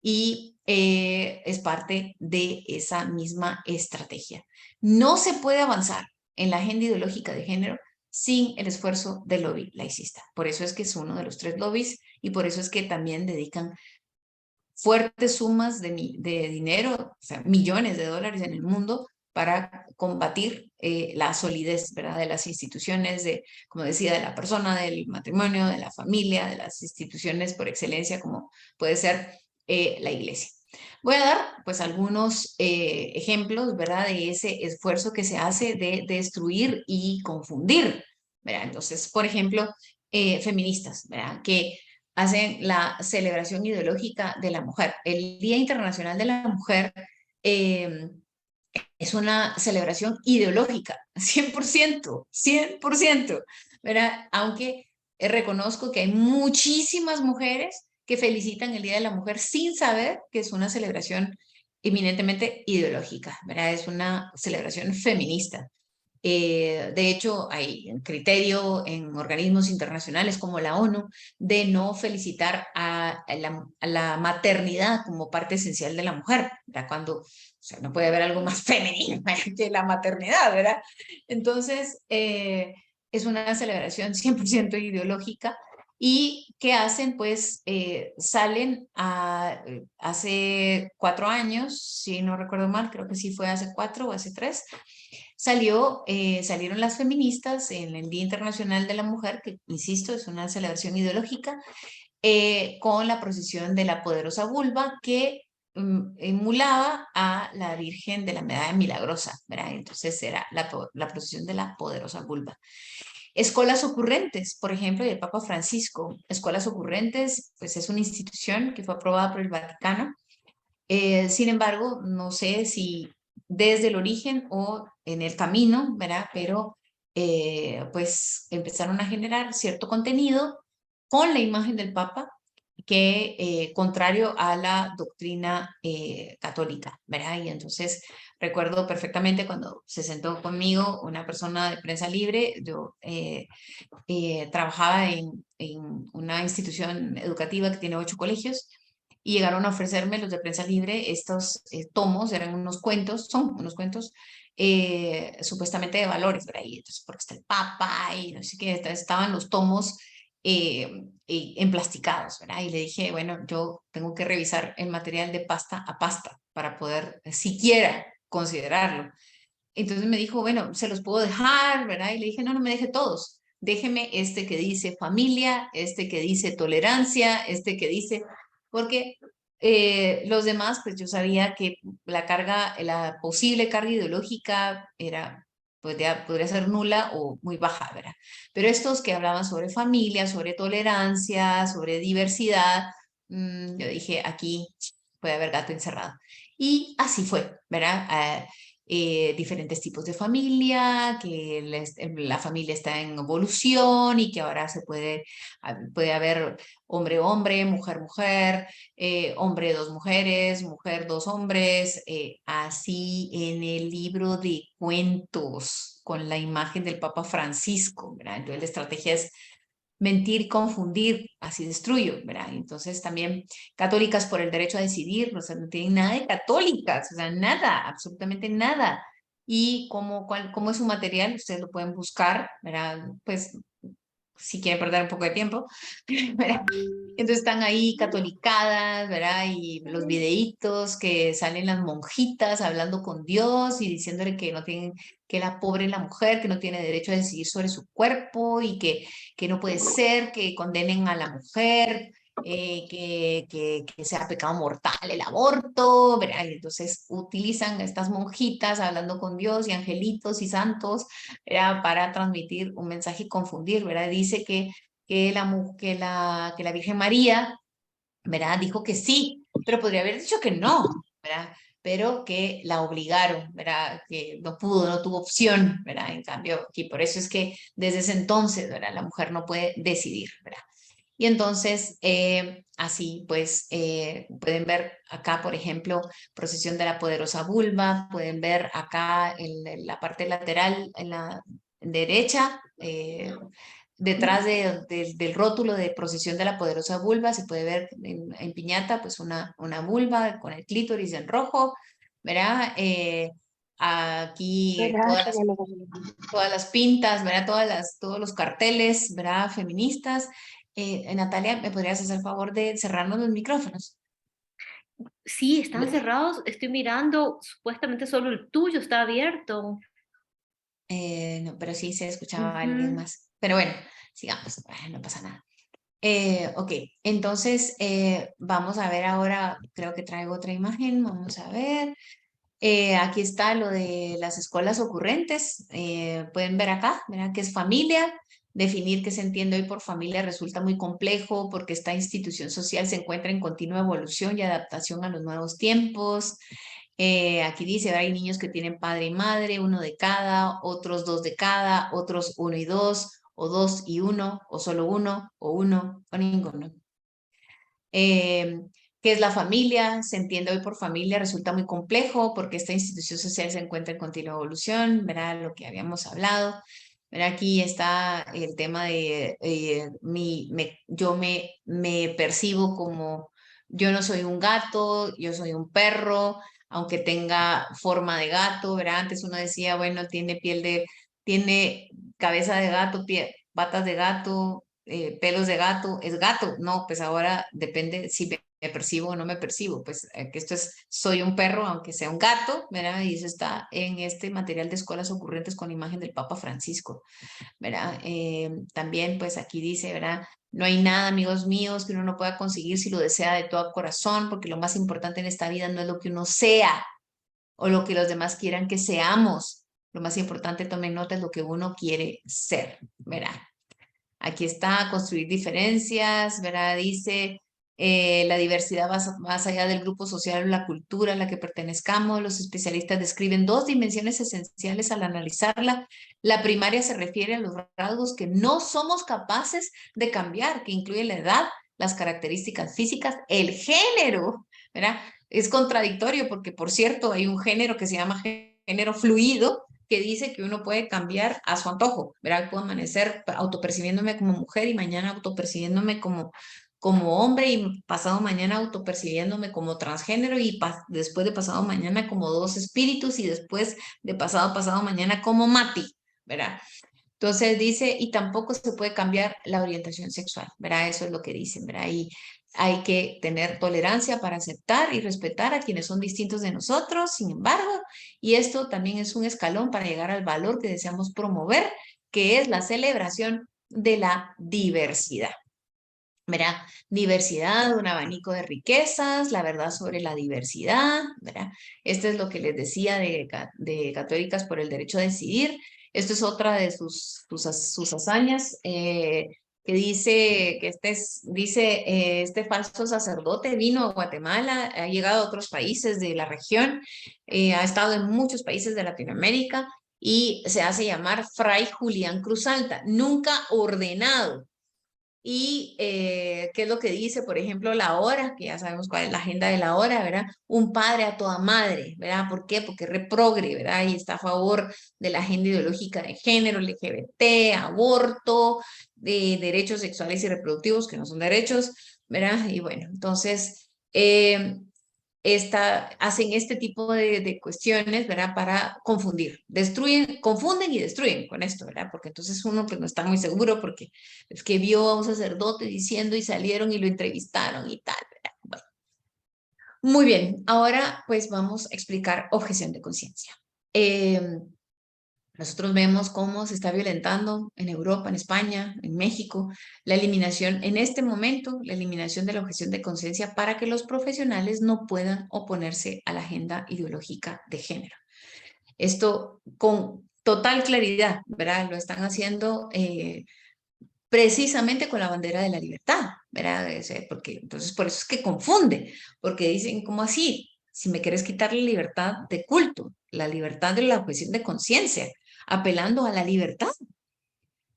y es parte de esa misma estrategia. No se puede avanzar en la agenda ideológica de género sin el esfuerzo del lobby laicista. Por eso es que es uno de los 3 lobbies y por eso es que también dedican fuertes sumas de dinero, o sea, millones de dólares en el mundo para combatir la solidez, ¿verdad? De las instituciones, de, como decía, de la persona, del matrimonio, de la familia, de las instituciones por excelencia, como puede ser la iglesia. Voy a dar pues algunos ejemplos, ¿verdad? De ese esfuerzo que se hace de destruir y confundir, ¿verdad? Entonces, por ejemplo, feministas, ¿verdad? Que hacen la celebración ideológica de la mujer. El Día Internacional de la Mujer eh, es una celebración ideológica, 100%, 100%, ¿verdad? Aunque reconozco que hay muchísimas mujeres que felicitan el Día de la Mujer sin saber que es una celebración eminentemente ideológica, ¿verdad? Es una celebración feminista. De hecho, hay un criterio en organismos internacionales como la ONU de no felicitar a la maternidad como parte esencial de la mujer, ¿verdad? Cuando, o sea, no puede haber algo más femenino que la maternidad, ¿verdad? Entonces, es una celebración 100% ideológica. ¿Y qué hacen? Pues salen hace 4 años, si no recuerdo mal, creo que sí fue hace 4 o hace 3, salieron las feministas en el Día Internacional de la Mujer, que insisto, es una celebración ideológica, con la procesión de la poderosa vulva que emulaba a la Virgen de la Medalla Milagrosa, ¿verdad? Entonces era la procesión de la poderosa vulva. Escuelas ocurrentes, por ejemplo, del Papa Francisco. Escuelas ocurrentes, pues es una institución que fue aprobada por el Vaticano. Sin embargo, no sé si desde el origen o en el camino, ¿verdad? Pero pues empezaron a generar cierto contenido con la imagen del Papa que contrario a la doctrina católica, ¿verdad? Y entonces recuerdo perfectamente cuando se sentó conmigo una persona de prensa libre, yo trabajaba en una institución educativa que tiene 8 colegios y llegaron a ofrecerme los de prensa libre estos tomos, eran unos cuentos, son unos cuentos supuestamente de valores, ¿verdad? Y entonces, porque está el Papa y no sé qué, estaban los tomos emplasticados, ¿verdad? Y le dije, bueno, yo tengo que revisar el material de pasta a pasta para poder siquiera considerarlo. Entonces me dijo, bueno, se los puedo dejar, ¿verdad? Y le dije, no, no me deje todos. Déjeme este que dice familia, este que dice tolerancia, este que dice, porque los demás, pues yo sabía que la carga, la posible carga ideológica era, podría ser nula o muy baja, ¿verdad? Pero estos que hablaban sobre familia, sobre tolerancia, sobre diversidad, yo dije, aquí puede haber gato encerrado. Y así fue, ¿verdad? Diferentes tipos de familia, que la familia está en evolución y que ahora puede haber hombre-hombre, mujer-mujer, hombre-2 mujeres, mujer-2 hombres, así en el libro de cuentos con la imagen del Papa Francisco, ¿verdad? Entonces la estrategia es mentir, confundir, así destruyo, ¿verdad? Entonces también católicas por el derecho a decidir, o sea, no tienen nada de católicas, o sea, nada, absolutamente nada. Y cómo es su material, ustedes lo pueden buscar, ¿verdad? Pues si quieren perder un poco de tiempo, ¿verdad? Entonces están ahí catolicadas, ¿verdad? Y los videitos que salen las monjitas hablando con Dios y diciéndole que no tienen, que la pobre la mujer, que no tiene derecho a decidir sobre su cuerpo y que no puede ser que condenen a la mujer, que sea pecado mortal el aborto, ¿verdad? Y entonces utilizan estas monjitas hablando con Dios y angelitos y santos, ¿verdad? Para transmitir un mensaje y confundir, ¿verdad? Dice que la Virgen María, ¿verdad? Dijo que sí, pero podría haber dicho que no, ¿verdad? pero que la obligaron, ¿verdad? Que no pudo, no tuvo opción, ¿verdad? En cambio, y por eso es que desde ese entonces, ¿verdad? La mujer no puede decidir, ¿verdad? Y entonces, así pues, pueden ver acá, por ejemplo, procesión de la poderosa vulva, pueden ver acá en la parte lateral, en la derecha, detrás del rótulo de procesión de la poderosa vulva, se puede ver en piñata, pues una vulva con el clítoris en rojo, ¿verdad? Aquí todas las pintas, ¿verdad? Todos los carteles, ¿verdad? Feministas. Natalia, ¿me podrías hacer el favor de cerrarnos los micrófonos? Sí, están cerrados. Estoy mirando. Supuestamente solo el tuyo está abierto. No, pero sí se escuchaba a alguien Ujú. más. Pero bueno, sigamos, no pasa nada. Ok, entonces vamos a ver ahora, creo que traigo otra imagen, vamos a ver. Aquí está lo de las escuelas ocurrentes. Pueden ver acá, ¿verdad? Que es familia. Definir qué se entiende hoy por familia resulta muy complejo porque esta institución social se encuentra en continua evolución y adaptación a los nuevos tiempos. Aquí dice, hay niños que tienen padre y madre, uno de cada, otros dos de cada, otros uno y dos, o dos y uno, o solo uno, o ninguno. Eh, ¿Qué es la familia? Se entiende hoy por familia, resulta muy complejo porque esta institución social se encuentra en continua evolución, ¿verdad? Lo que habíamos hablado. ¿Verdad? Aquí está el tema de yo me percibo como, yo no soy un gato, yo soy un perro, aunque tenga forma de gato, ¿verdad? Antes uno decía, bueno, tiene cabeza de gato, patas de gato, pelos de gato, es gato. No, pues ahora depende si me percibo o no me percibo. Pues que esto es, soy un perro, aunque sea un gato, ¿verdad? Y eso está en este material de escuelas ocurrentes con imagen del Papa Francisco, ¿verdad? También, pues aquí dice, ¿verdad? No hay nada, amigos míos, que uno no pueda conseguir si lo desea de todo corazón, porque lo más importante en esta vida no es lo que uno sea o lo que los demás quieran que seamos. Lo más importante, tomen nota, es lo que uno quiere ser, ¿verdad? Aquí está, construir diferencias, ¿verdad? Dice, la diversidad va más allá del grupo social o la cultura a la que pertenezcamos. Los especialistas describen dos dimensiones esenciales al analizarla. La primaria se refiere a los rasgos que no somos capaces de cambiar, que incluyen la edad, las características físicas, el género, ¿verdad? Es contradictorio porque, por cierto, hay un género que se llama género fluido, que dice que uno puede cambiar a su antojo, ¿verdad? Puedo amanecer autopercibiéndome como mujer y mañana autopercibiéndome como hombre y pasado mañana autopercibiéndome como transgénero y después de pasado mañana como dos espíritus y después de pasado mañana como Mati, ¿verdad? Entonces dice, y tampoco se puede cambiar la orientación sexual, ¿verdad? Eso es lo que dicen, ¿verdad? Y hay que tener tolerancia para aceptar y respetar a quienes son distintos de nosotros, sin embargo, y esto también es un escalón para llegar al valor que deseamos promover, que es la celebración de la diversidad. ¿Verdad? Diversidad, un abanico de riquezas, la verdad sobre la diversidad, ¿verdad? Esto es lo que les decía de Católicas por el Derecho a Decidir. Esto es otra de sus hazañas, que dice que este falso sacerdote vino a Guatemala, ha llegado a otros países de la región, ha estado en muchos países de Latinoamérica y se hace llamar Fray Julián Cruzalta, nunca ordenado. Y qué es lo que dice, por ejemplo, la hora, que ya sabemos cuál es la agenda de la hora, ¿verdad? Un padre a toda madre, ¿verdad? ¿Por qué? Porque es reprogre, ¿verdad? Y está a favor de la agenda ideológica de género, LGBT, aborto, de derechos sexuales y reproductivos, que no son derechos, ¿verdad? Y bueno, entonces, hacen este tipo de cuestiones, ¿verdad? Para confundir, confunden y destruyen con esto, ¿verdad? Porque entonces uno pues no está muy seguro porque es que vio a un sacerdote diciendo y salieron y lo entrevistaron y tal, ¿verdad? Bueno, muy bien, ahora pues vamos a explicar objeción de conciencia. Nosotros vemos cómo se está violentando en Europa, en España, en México, la eliminación, en este momento, la eliminación de la objeción de conciencia para que los profesionales no puedan oponerse a la agenda ideológica de género. Esto con total claridad, ¿verdad? Lo están haciendo precisamente con la bandera de la libertad, ¿verdad? Porque, entonces, por eso es que confunde, porque dicen, ¿cómo así? si me quieres quitar la libertad de culto, la libertad de la objeción de conciencia, apelando a la libertad.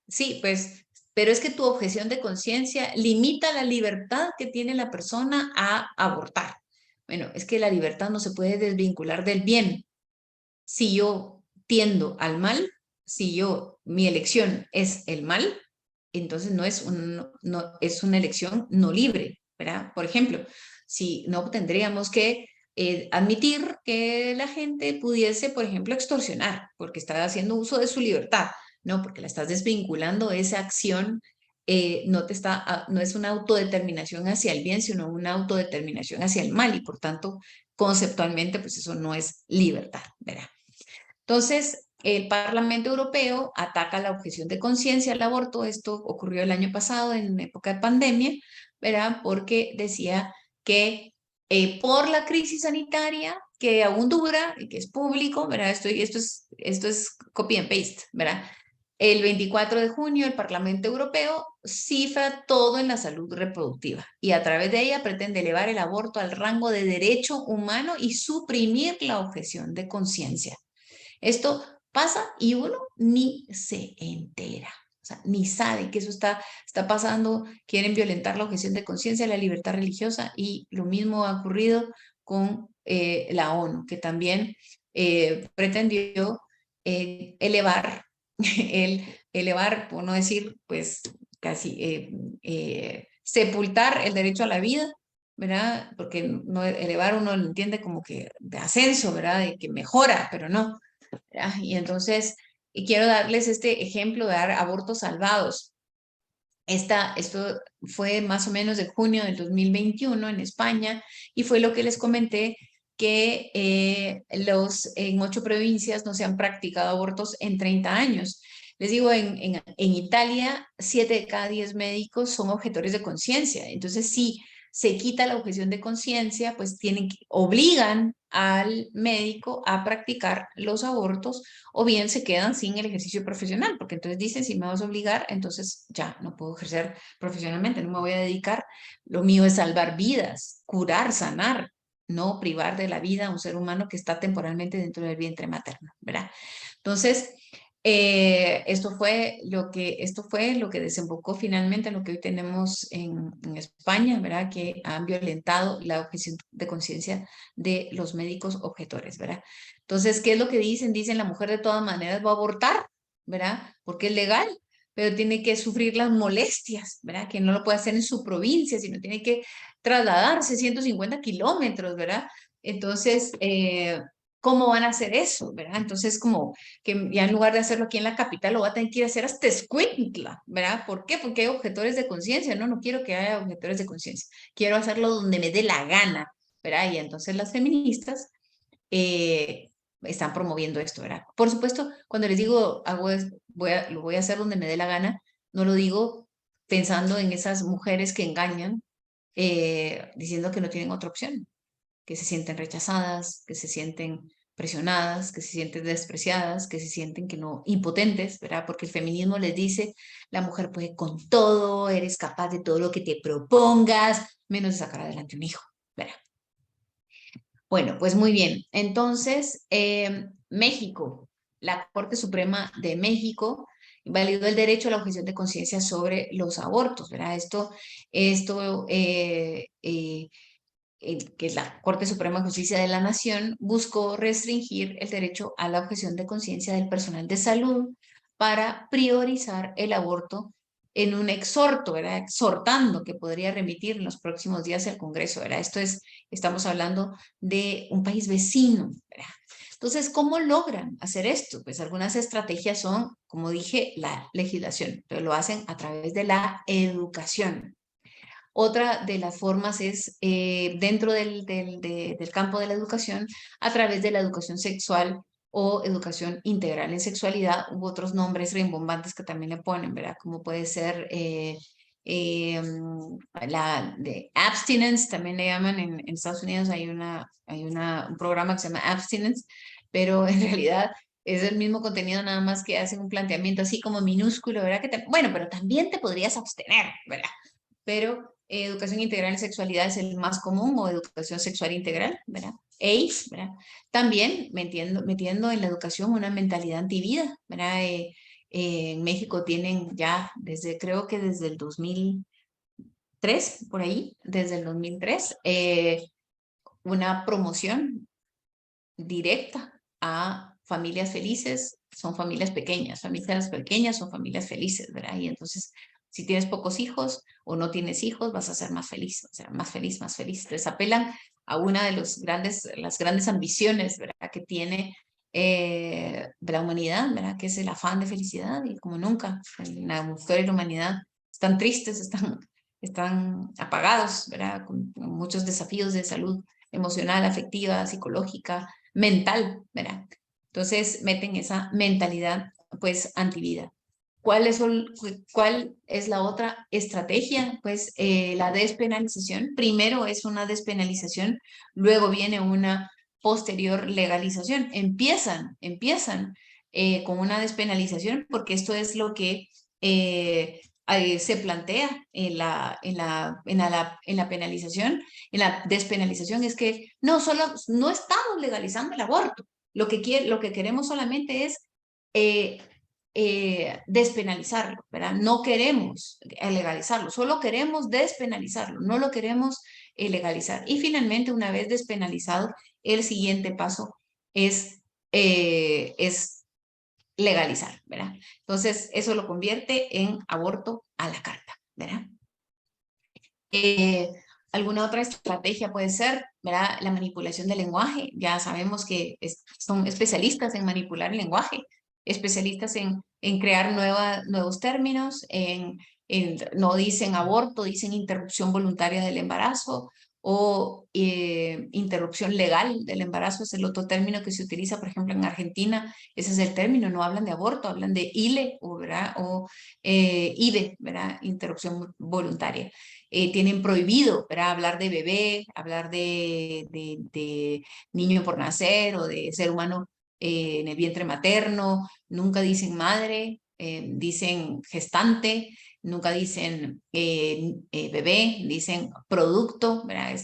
Sí, pues, pero es que tu objeción de conciencia limita la libertad que tiene la persona a abortar. Bueno, es que la libertad no se puede desvincular del bien. Si yo tiendo al mal, si mi elección es el mal, entonces no es una elección no libre, ¿verdad? Por ejemplo, si no tendríamos que admitir que la gente pudiese, por ejemplo, extorsionar porque está haciendo uso de su libertad, no, porque la estás desvinculando esa acción. No es una autodeterminación hacia el bien, sino una autodeterminación hacia el mal y por tanto, conceptualmente, pues eso no es libertad, ¿verdad? Entonces, el Parlamento Europeo ataca la objeción de conciencia al aborto. Esto ocurrió el año pasado en época de pandemia, ¿verdad? Porque decía que por la crisis sanitaria que aún dura y que es público, ¿verdad? Esto es copy and paste, ¿verdad? El 24 de junio el Parlamento Europeo cifra todo en la salud reproductiva y a través de ella pretende elevar el aborto al rango de derecho humano y suprimir la objeción de conciencia. Esto pasa y uno ni se entera, o sea, ni sabe que eso está pasando, quieren violentar la objeción de conciencia, la libertad religiosa y lo mismo ha ocurrido con la ONU, que también pretendió elevar, por no decir, pues casi sepultar el derecho a la vida, ¿verdad? Porque no, elevar uno lo entiende como que de ascenso, ¿verdad? De que mejora, pero no. Y entonces, quiero darles este ejemplo de dar abortos salvados. Esto fue más o menos de junio del 2021 en España y fue lo que les comenté que en 8 provincias no se han practicado abortos en 30 años. Les digo, en Italia, 7 de cada 10 médicos son objetores de conciencia. Entonces, si se quita la objeción de conciencia, pues obligan al médico a practicar los abortos o bien se quedan sin el ejercicio profesional, porque entonces dicen, si me vas a obligar, entonces ya no puedo ejercer profesionalmente, no me voy a dedicar. Lo mío es salvar vidas, curar, sanar, no privar de la vida a un ser humano que está temporalmente dentro del vientre materno, ¿verdad? Entonces, esto fue lo que desembocó finalmente en lo que hoy tenemos en España, ¿verdad? Que han violentado la objeción de conciencia de los médicos objetores, ¿verdad? Entonces, ¿qué es lo que dicen? Dicen, la mujer de todas maneras va a abortar, ¿verdad? Porque es legal, pero tiene que sufrir las molestias, ¿verdad? Que no lo puede hacer en su provincia, sino tiene que trasladarse 150 kilómetros, ¿verdad? Entonces, ¿cómo van a hacer eso, verdad? Entonces, como que ya en lugar de hacerlo aquí en la capital, lo va a tener que ir a hacer hasta Escuintla, ¿verdad? ¿Por qué? Porque hay objetores de conciencia, ¿no? No quiero que haya objetores de conciencia, quiero hacerlo donde me dé la gana, ¿verdad? Y entonces las feministas eh, están promoviendo esto, ¿verdad? Por supuesto, cuando les digo, lo voy a hacer donde me dé la gana, no lo digo pensando en esas mujeres que engañan, diciendo que no tienen otra opción, que se sienten rechazadas, que se sienten presionadas, que se sienten despreciadas, que se sienten que no impotentes, ¿verdad? Porque el feminismo les dice, la mujer puede con todo, eres capaz de todo lo que te propongas, menos de sacar adelante un hijo, ¿verdad? Bueno, pues muy bien. Entonces, México, la Corte Suprema de México validó el derecho a la objeción de conciencia sobre los abortos, ¿verdad? Esto que es la Corte Suprema de Justicia de la Nación, buscó restringir el derecho a la objeción de conciencia del personal de salud para priorizar el aborto en un exhorto, ¿verdad? Exhortando que podría remitir en los próximos días al Congreso, ¿verdad? Estamos hablando de un país vecino, ¿verdad? Entonces, ¿cómo logran hacer esto? Pues algunas estrategias son, como dije, la legislación, pero lo hacen a través de la educación. Otra de las formas es dentro del campo de la educación, a través de la educación sexual o educación integral en sexualidad, u otros nombres rimbombantes que también le ponen, ¿verdad? Como puede ser la de abstinence, también le llaman en Estados Unidos, un programa que se llama abstinence, pero en realidad es el mismo contenido, nada más que hace un planteamiento así como minúsculo, ¿verdad? Bueno, pero también te podrías abstener, ¿verdad? Pero educación integral en sexualidad es el más común, o educación sexual integral, ¿verdad? AIDS, ¿verdad? También metiendo en la educación una mentalidad antivida, ¿verdad? En México tienen ya creo que desde el 2003, por ahí, desde el 2003, una promoción directa a familias felices, son familias pequeñas son familias felices, ¿verdad? Y entonces, si tienes pocos hijos o no tienes hijos, vas a ser más feliz, o sea, más feliz, más feliz. Entonces apelan a una de las grandes ambiciones, ¿verdad? Que tiene de la humanidad, ¿verdad? Que es el afán de felicidad y como nunca, la historia de la humanidad están tristes, están apagados, ¿verdad? Con muchos desafíos de salud emocional, afectiva, psicológica, mental, ¿verdad? Entonces meten esa mentalidad pues antivida. ¿Cuál es la otra estrategia? Pues la despenalización. Primero es una despenalización, luego viene una posterior legalización. Empiezan con una despenalización porque esto es lo que se plantea en la penalización, en la despenalización, es que no estamos legalizando el aborto. Lo que queremos solamente es eh, despenalizarlo, ¿verdad? No queremos legalizarlo, solo queremos despenalizarlo, no lo queremos legalizar. Y finalmente, una vez despenalizado, el siguiente paso es legalizar, ¿verdad? Entonces, eso lo convierte en aborto a la carta, ¿verdad? Eh, Alguna otra estrategia puede ser, ¿verdad? La manipulación del lenguaje. Ya sabemos que son especialistas en manipular el lenguaje, especialistas en crear nuevos términos, no dicen aborto, dicen interrupción voluntaria del embarazo o interrupción legal del embarazo, es el otro término que se utiliza, por ejemplo, en Argentina, ese es el término, no hablan de aborto, hablan de ILE, ¿verdad? O IVE, ¿verdad? Interrupción voluntaria. Tienen prohibido, ¿verdad? Hablar de bebé, hablar de niño por nacer o de ser humano en el vientre materno, nunca dicen madre, dicen gestante, nunca dicen bebé, dicen producto, ¿verdad?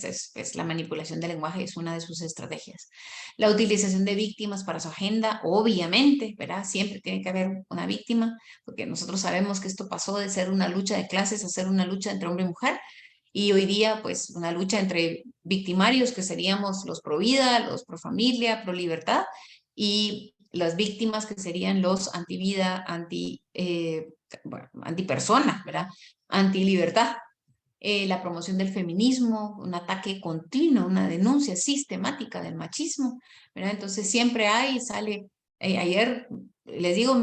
La manipulación del lenguaje es una de sus estrategias. La utilización de víctimas para su agenda, obviamente, ¿verdad? Siempre tiene que haber una víctima, porque nosotros sabemos que esto pasó de ser una lucha de clases a ser una lucha entre hombre y mujer, y hoy día, pues, una lucha entre victimarios, que seríamos los pro vida, los pro familia, pro libertad, y las víctimas, que serían los anti vida, bueno, antipersona, ¿verdad? Anti libertad. La promoción del feminismo, un ataque continuo, una denuncia sistemática del machismo, ¿verdad? Entonces siempre sale, ayer les digo,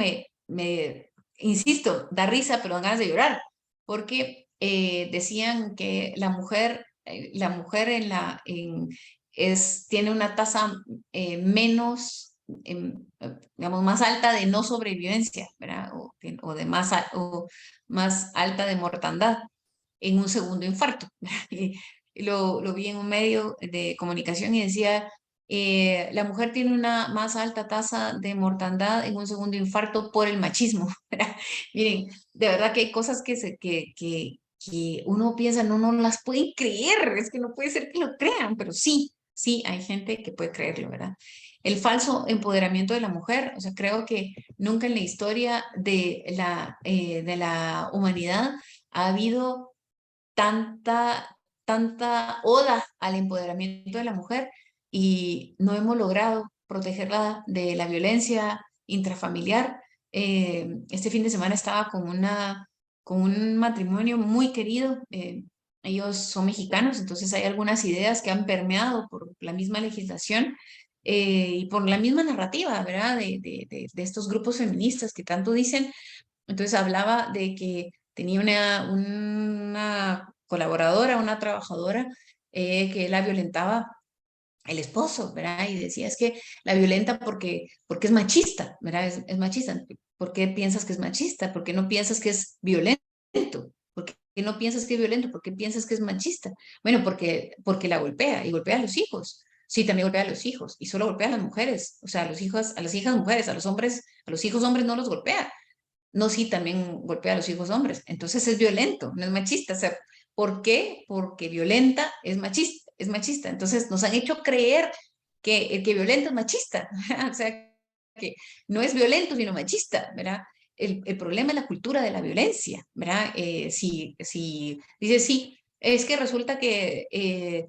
insisto, da risa, pero dan ganas de llorar, porque decían que la mujer tiene una tasa menos, digamos, más alta de no sobrevivencia, ¿verdad? O más alta de mortandad en un segundo infarto. Y lo vi en un medio de comunicación y decía, la mujer tiene una más alta tasa de mortandad en un segundo infarto por el machismo. Miren, de verdad que hay cosas que uno piensa, no las pueden creer, es que no puede ser que lo crean, pero sí, hay gente que puede creerlo, ¿verdad? El falso empoderamiento de la mujer, o sea, creo que nunca en la historia de la humanidad ha habido tanta oda al empoderamiento de la mujer y no hemos logrado protegerla de la violencia intrafamiliar. Este fin de semana estaba con un matrimonio muy querido. Ellos son mexicanos, entonces hay algunas ideas que han permeado por la misma legislación y por la misma narrativa, ¿verdad? De estos grupos feministas que tanto dicen. Entonces hablaba de que tenía una colaboradora, una trabajadora, que la violentaba el esposo, ¿verdad? Y decía, es que la violenta porque es machista, ¿verdad? Es machista. ¿Por qué piensas que es machista? ¿Por qué no piensas que es violento? ¿Por qué no piensas que es violento? ¿Por qué piensas que es machista? Bueno, porque la golpea y golpea a los hijos. Sí, también golpea a los hijos y solo golpea a las mujeres, o sea, a las hijas mujeres, a los hombres, a los hijos hombres no los golpea. No, sí, también golpea a los hijos hombres. Entonces es violento, no es machista. O sea, ¿por qué? Porque violenta es machista, es machista. Entonces nos han hecho creer que el que violenta es machista, o sea, que no es violento, sino machista, ¿verdad? El problema es la cultura de la violencia, ¿verdad? Si dice, sí, es que resulta que,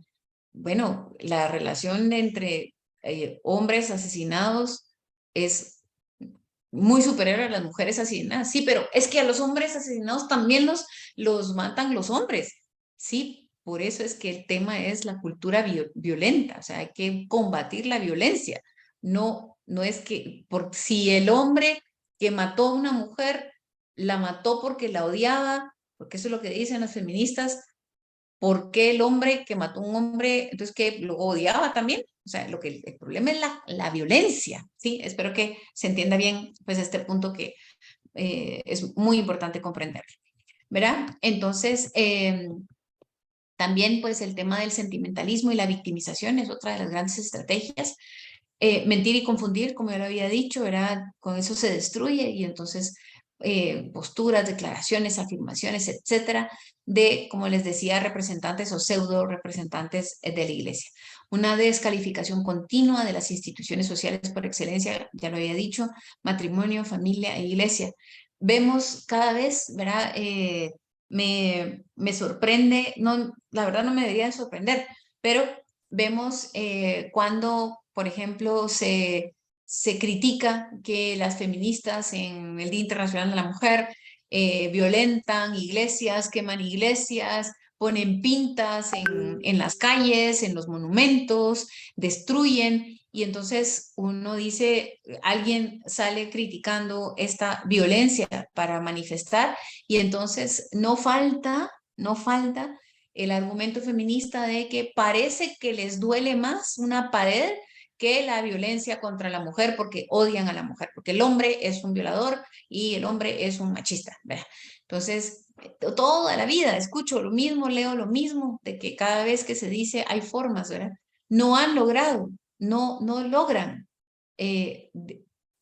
bueno, la relación entre hombres asesinados es muy superior a las mujeres asesinadas. Sí, pero es que a los hombres asesinados también los matan los hombres. Sí, por eso es que el tema es la cultura violenta, o sea, hay que combatir la violencia. No, no es que, si el hombre que mató a una mujer la mató porque la odiaba, porque eso es lo que dicen las feministas, ¿por qué el hombre que mató a un hombre, entonces que lo odiaba también? O sea, el problema es la violencia, ¿sí? Espero que se entienda bien, pues, este punto que es muy importante comprender, ¿verdad? Entonces, también, pues, el tema del sentimentalismo y la victimización es otra de las grandes estrategias. Mentir y confundir, como ya lo había dicho, ¿verdad? Con eso se destruye y entonces posturas, declaraciones, afirmaciones, etcétera, de, como les decía, representantes o pseudo representantes de la iglesia. Una descalificación continua de las instituciones sociales por excelencia, ya lo había dicho, matrimonio, familia e iglesia. Vemos cada vez, ¿verdad? Me sorprende, no, la verdad no me debería de sorprender, pero vemos cuando, por ejemplo, se critica que las feministas en el Día Internacional de la Mujer violentan iglesias, queman iglesias, ponen pintas en las calles, en los monumentos, destruyen. Y entonces uno dice, alguien sale criticando esta violencia para manifestar y entonces no falta el argumento feminista de que parece que les duele más una pared que la violencia contra la mujer porque odian a la mujer, porque el hombre es un violador y el hombre es un machista, ¿verdad? Entonces, toda la vida escucho lo mismo, leo lo mismo, de que cada vez que se dice hay formas, ¿verdad? No han logrado, no logran eh,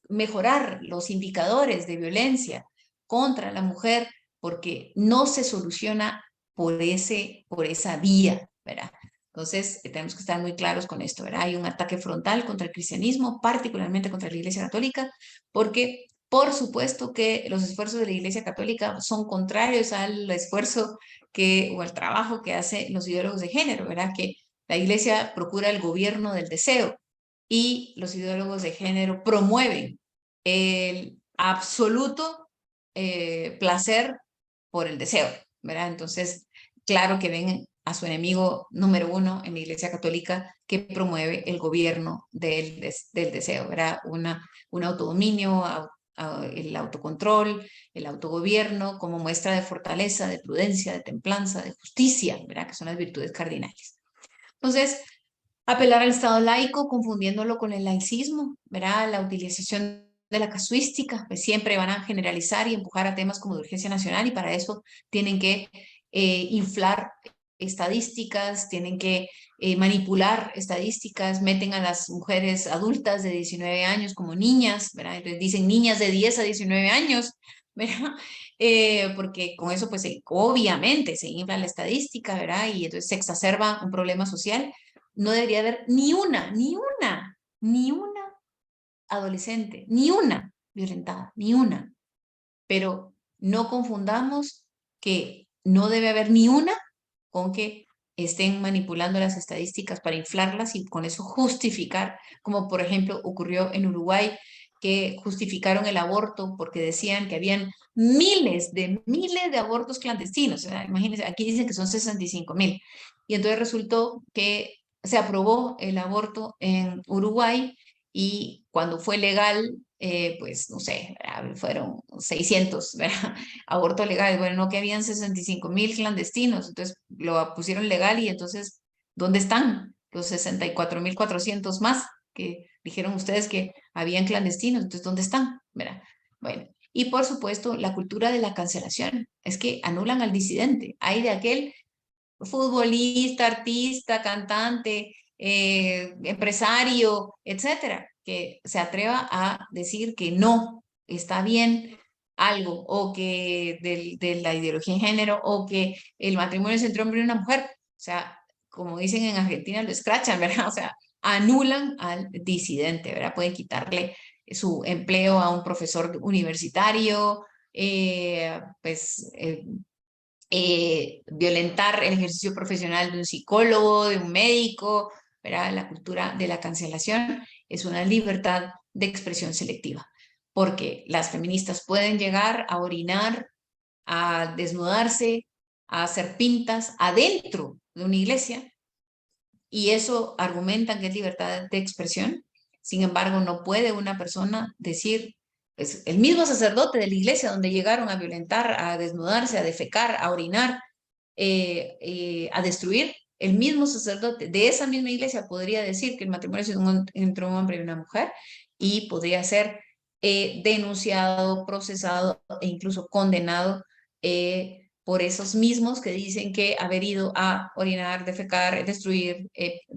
mejorar los indicadores de violencia contra la mujer porque no se soluciona por esa vía, ¿verdad? Entonces, tenemos que estar muy claros con esto, ¿verdad? Hay un ataque frontal contra el cristianismo, particularmente contra la Iglesia Católica, porque por supuesto que los esfuerzos de la Iglesia Católica son contrarios al esfuerzo o al trabajo que hacen los ideólogos de género, ¿verdad? Que la Iglesia procura el gobierno del deseo y los ideólogos de género promueven el absoluto placer por el deseo, ¿verdad? Entonces, claro que ven a su enemigo número uno en la Iglesia Católica que promueve el gobierno del deseo, ¿verdad? Un autodominio, el autocontrol, el autogobierno como muestra de fortaleza, de prudencia, de templanza, de justicia, ¿verdad? Que son las virtudes cardinales. Entonces, apelar al Estado laico, confundiéndolo con el laicismo, ¿verdad? La utilización de la casuística, pues siempre van a generalizar y empujar a temas como de urgencia nacional y para eso tienen que inflar estadísticas, tienen que manipular estadísticas, meten a las mujeres adultas de 19 años como niñas, ¿verdad? Entonces dicen niñas de 10 a 19 años, ¿verdad? Porque con eso pues obviamente se infla la estadística, ¿verdad? Y entonces se exacerba un problema social. No debería haber ni una adolescente, ni una violentada, ni una. Pero no confundamos que no debe haber ni una con que estén manipulando las estadísticas para inflarlas y con eso justificar, como por ejemplo ocurrió en Uruguay, que justificaron el aborto porque decían que habían miles de abortos clandestinos. O sea, imagínense, aquí dicen que son 65.000. Y entonces resultó que se aprobó el aborto en Uruguay y cuando fue legal, pues no sé, fueron 600, ¿verdad? Aborto legal. Bueno, no que habían 65.000 clandestinos, entonces lo pusieron legal y entonces, ¿dónde están los 64.400 más que dijeron ustedes que habían clandestinos? Entonces, ¿dónde están? ¿Verdad? Bueno, y por supuesto, la cultura de la cancelación. Es que anulan al disidente. Hay de aquel futbolista, artista, cantante, empresario, etcétera, que se atreva a decir que no está bien algo, o que de la ideología de género, o que el matrimonio es entre hombre y una mujer. O sea, como dicen en Argentina, lo escrachan, ¿verdad? O sea, anulan al disidente, ¿verdad? Pueden quitarle su empleo a un profesor universitario, violentar el ejercicio profesional de un psicólogo, de un médico, ¿verdad? La cultura de la cancelación es una libertad de expresión selectiva, porque las feministas pueden llegar a orinar, a desnudarse, a hacer pintas adentro de una iglesia, y eso argumentan que es libertad de expresión. Sin embargo, no puede una persona decir, pues, el mismo sacerdote de la iglesia donde llegaron a violentar, a desnudarse, a defecar, a orinar, a destruir, el mismo sacerdote de esa misma iglesia podría decir que el matrimonio es entre un hombre y una mujer, y podría ser denunciado, procesado e incluso condenado por esos mismos que dicen que haber ido a orinar, defecar, destruir,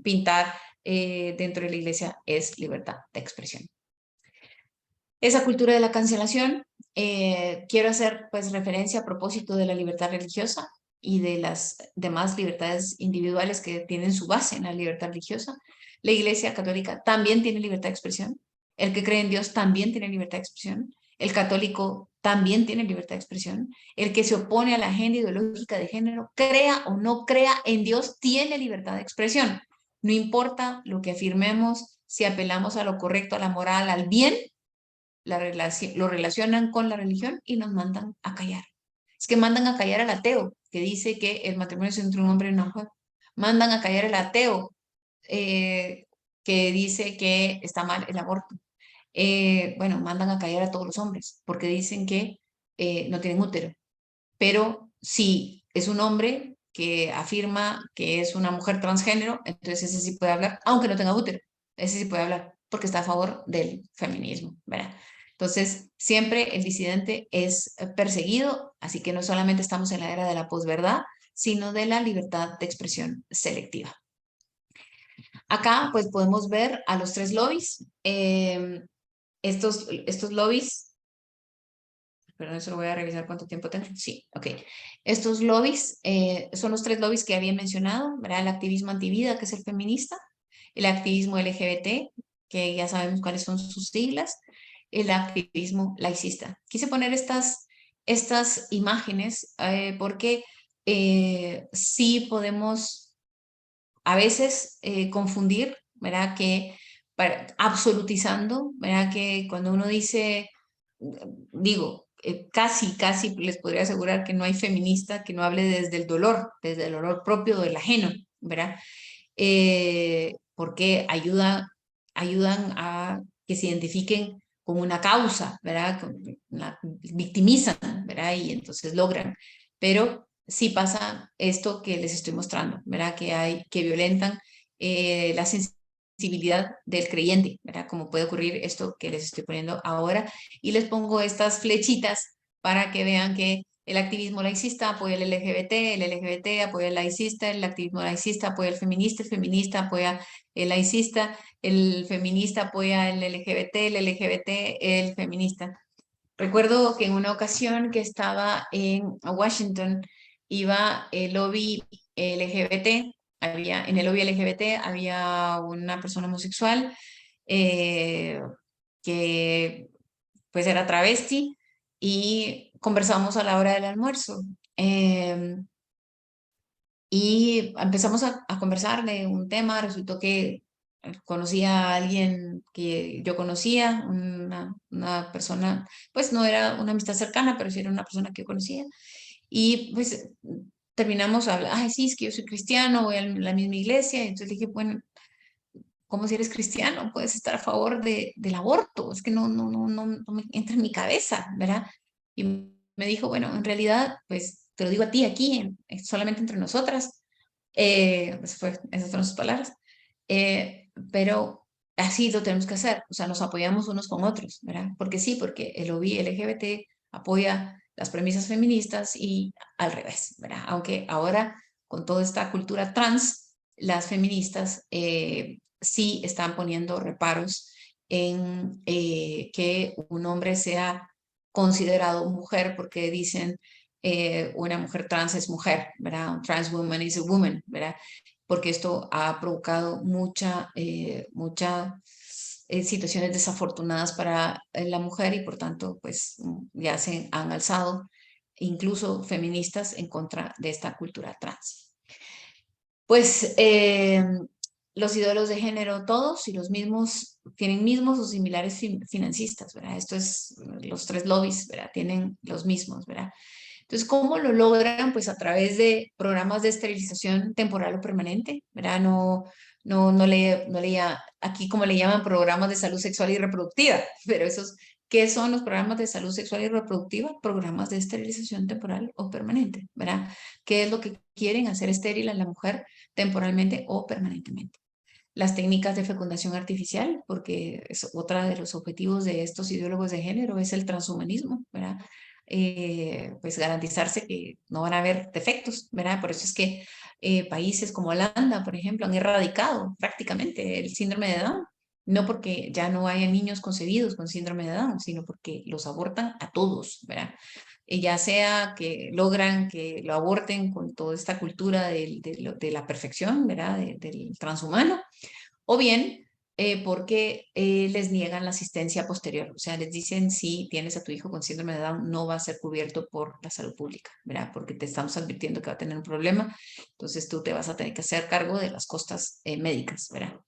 pintar dentro de la iglesia es libertad de expresión. Esa cultura de la cancelación, quiero hacer pues referencia a propósito de la libertad religiosa y de las demás libertades individuales que tienen su base en la libertad religiosa. La Iglesia Católica también tiene libertad de expresión. El que cree en Dios también tiene libertad de expresión. El católico también tiene libertad de expresión. El que se opone a la agenda ideológica de género, crea o no crea en Dios, tiene libertad de expresión. No importa lo que afirmemos, si apelamos a lo correcto, a la moral, al bien, lo relacionan con la religión y nos mandan a callar. Es que mandan a callar al ateo, que dice que el matrimonio es entre un hombre y una mujer. Mandan a callar al ateo, que dice que está mal el aborto. Bueno, mandan a callar a todos los hombres, porque dicen que no tienen útero. Pero si es un hombre que afirma que es una mujer transgénero, entonces ese sí puede hablar, aunque no tenga útero. Ese sí puede hablar, porque está a favor del feminismo, ¿verdad? Entonces, siempre el disidente es perseguido, así que no solamente estamos en la era de la posverdad, sino de la libertad de expresión selectiva. Acá, pues, podemos ver a los tres lobbies. Estos lobbies, perdón, eso lo voy a revisar cuánto tiempo tengo. Sí, ok. Estos lobbies son los tres lobbies que había mencionado, ¿verdad? El activismo antivida, que es el feminista, el activismo LGBT, que ya sabemos cuáles son sus siglas, el activismo laicista. Quise poner estas imágenes porque sí podemos a veces confundir, ¿verdad? Que absolutizando, ¿verdad? Que cuando uno dice, digo, casi les podría asegurar que no hay feminista que no hable desde el dolor propio del ajeno, ¿verdad? Porque ayudan a que se identifiquen con una causa, ¿verdad? Victimizan, ¿verdad? Y entonces logran. Pero sí pasa esto que les estoy mostrando, ¿verdad? Que violentan la sensibilidad del creyente, ¿verdad? Como puede ocurrir esto que les estoy poniendo ahora. Y les pongo estas flechitas para que vean que el activismo laicista apoya el LGBT apoya el laicista, el activismo laicista apoya el feminista apoya el laicista, el feminista apoya el LGBT el feminista. Recuerdo que en una ocasión que estaba en Washington, iba el lobby LGBT, en el lobby LGBT había una persona homosexual que pues era travesti, y conversamos a la hora del almuerzo. Y empezamos a conversar de un tema. Resultó que conocía a alguien que yo conocía, una persona, pues no era una amistad cercana, pero sí era una persona que yo conocía. Y pues terminamos hablando, ay, sí, es que yo soy cristiano, voy a la misma iglesia. Y entonces le dije, bueno, ¿cómo si eres cristiano puedes estar a favor del aborto? Es que no me entra en mi cabeza, ¿verdad? Y me dijo, bueno, en realidad, pues te lo digo a ti aquí, solamente entre nosotras. Esas fueron sus palabras. Pero así lo tenemos que hacer, o sea, nos apoyamos unos con otros, ¿verdad? Porque sí, porque el lobby LGBT apoya las premisas feministas y al revés, ¿verdad? Aunque ahora, con toda esta cultura trans, las feministas sí están poniendo reparos en que un hombre sea considerado mujer, porque dicen una mujer trans es mujer, ¿verdad? Un trans woman is a woman, ¿verdad? porque esto ha provocado muchas situaciones desafortunadas para la mujer y por tanto pues ya se han alzado incluso feministas en contra de esta cultura trans. Pues los ídolos de género todos y los mismos, tienen mismos o similares financistas, ¿verdad? Esto es, los tres lobbies, ¿verdad? Tienen los mismos, ¿verdad? Entonces, ¿cómo lo logran? Pues a través de programas de esterilización temporal o permanente, ¿verdad? No leía aquí como le llaman programas de salud sexual y reproductiva, pero esos, ¿qué son los programas de salud sexual y reproductiva? Programas de esterilización temporal o permanente, ¿verdad? ¿Qué es lo que quieren? Hacer estéril a la mujer temporalmente o permanentemente. Las técnicas de fecundación artificial, porque es otra de los objetivos de estos ideólogos de género, es el transhumanismo, ¿verdad? Pues garantizarse que no van a haber defectos, ¿verdad? Por eso es que países como Holanda, por ejemplo, han erradicado prácticamente el síndrome de Down, no porque ya no haya niños concebidos con síndrome de Down, sino porque los abortan a todos, ¿verdad? Ya sea que logran que lo aborten con toda esta cultura de la perfección, ¿verdad? Del transhumano, o bien porque les niegan la asistencia posterior, o sea, les dicen si tienes a tu hijo con síndrome de Down no va a ser cubierto por la salud pública, ¿verdad? Porque te estamos advirtiendo que va a tener un problema, entonces tú te vas a tener que hacer cargo de las costas médicas, ¿verdad?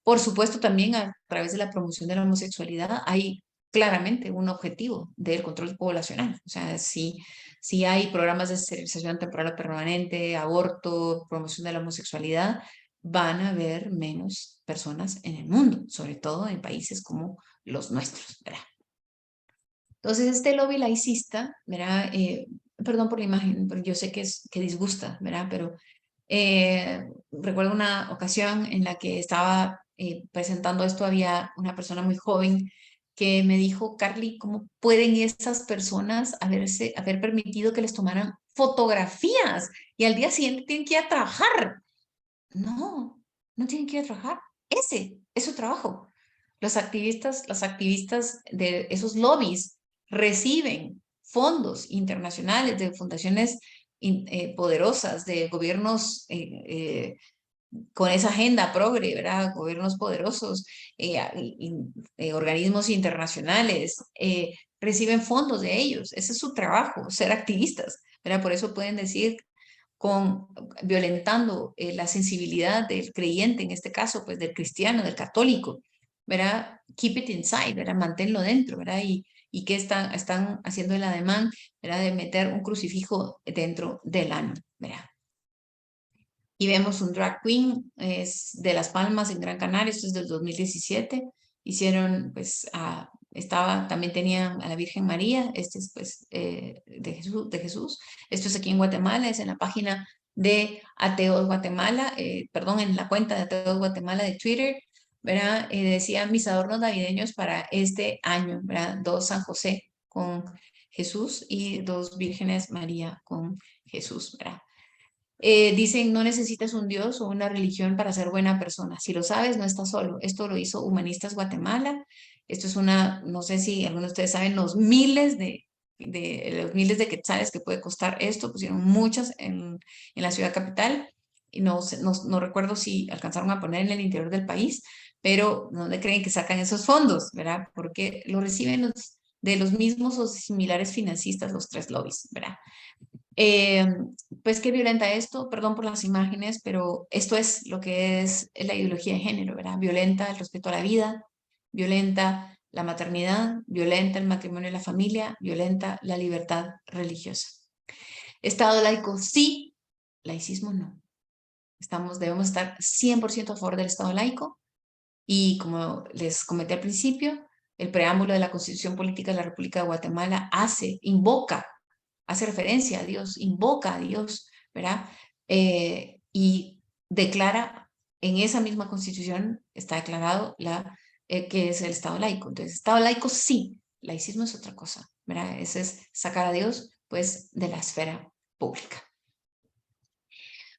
Por supuesto, también a través de la promoción de la homosexualidad hay claramente un objetivo del control poblacional. O sea, si hay programas de esterilización temporal o permanente, aborto, promoción de la homosexualidad, van a haber menos personas en el mundo, sobre todo en países como los nuestros, ¿verdad? Entonces, este lobby laicista, ¿verdad? Perdón por la imagen, pero yo sé que disgusta, ¿verdad? Pero recuerdo una ocasión en la que estaba presentando esto, había una persona muy joven que me dijo, Carly, ¿cómo pueden esas personas haber permitido que les tomaran fotografías y al día siguiente tienen que ir a trabajar? No, no tienen que ir a trabajar. Ese es su trabajo. Las activistas de esos lobbies reciben fondos internacionales de fundaciones poderosas, de gobiernos con esa agenda progre, ¿verdad? Gobiernos poderosos, organismos internacionales, reciben fondos de ellos. Ese es su trabajo, ser activistas, ¿verdad? Por eso pueden decir violentando la sensibilidad del creyente, en este caso, pues del cristiano, del católico, ¿verdad? Keep it inside, ¿verdad? Manténlo dentro, ¿verdad? Y que están haciendo el ademán, ¿verdad? De meter un crucifijo dentro del ano, ¿verdad? Y vemos un drag queen, es de Las Palmas en Gran Canaria, esto es del 2017. Hicieron, pues, también tenían a la Virgen María, este es pues de Jesús. Esto es aquí en Guatemala, es en la página de Ateos Guatemala, perdón, en la cuenta de Ateos Guatemala de Twitter, ¿verdad? Decían mis adornos navideños para este año, ¿verdad? 2 San José con Jesús y 2 Vírgenes María con Jesús, ¿verdad? Dicen, no necesitas un Dios o una religión para ser buena persona. Si lo sabes, no estás solo. Esto lo hizo Humanistas Guatemala. Esto es no sé si algunos de ustedes saben, los miles de quetzales que puede costar esto. Pusieron muchas en la ciudad capital y no recuerdo si alcanzaron a poner en el interior del país, pero ¿dónde creen que sacan esos fondos? ¿Verdad? Porque lo reciben de los mismos o similares financistas, los tres lobbies, ¿verdad? Eh, pues qué violenta esto, perdón por las imágenes, pero esto es lo que es la ideología de género, ¿verdad? Violenta el respeto a la vida, violenta la maternidad, violenta el matrimonio y la familia, violenta la libertad religiosa. Estado laico, sí, laicismo no. Debemos estar 100% a favor del Estado laico y como les comenté al principio, el preámbulo de la Constitución Política de la República de Guatemala hace referencia a Dios, invoca a Dios, ¿verdad? Y declara, en esa misma constitución está declarado que es el Estado laico. Entonces, Estado laico sí, laicismo es otra cosa, ¿verdad? Ese es sacar a Dios, pues, de la esfera pública.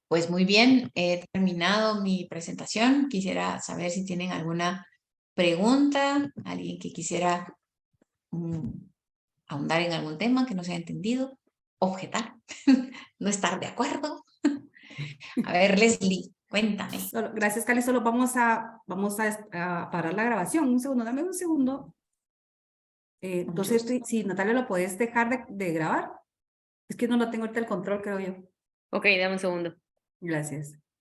Pues muy bien, he terminado mi presentación. Quisiera saber si tienen alguna pregunta, alguien que quisiera ahondar en algún tema que no se haya entendido, objetar, no estar de acuerdo. A ver, Leslie. Cuéntame. Gracias, Cali. Solo vamos a parar la grabación. Un segundo, dame un segundo. Entonces, si Natalia lo puedes dejar de grabar. Es que no lo tengo ahorita el control, creo yo. Ok, dame un segundo. Gracias.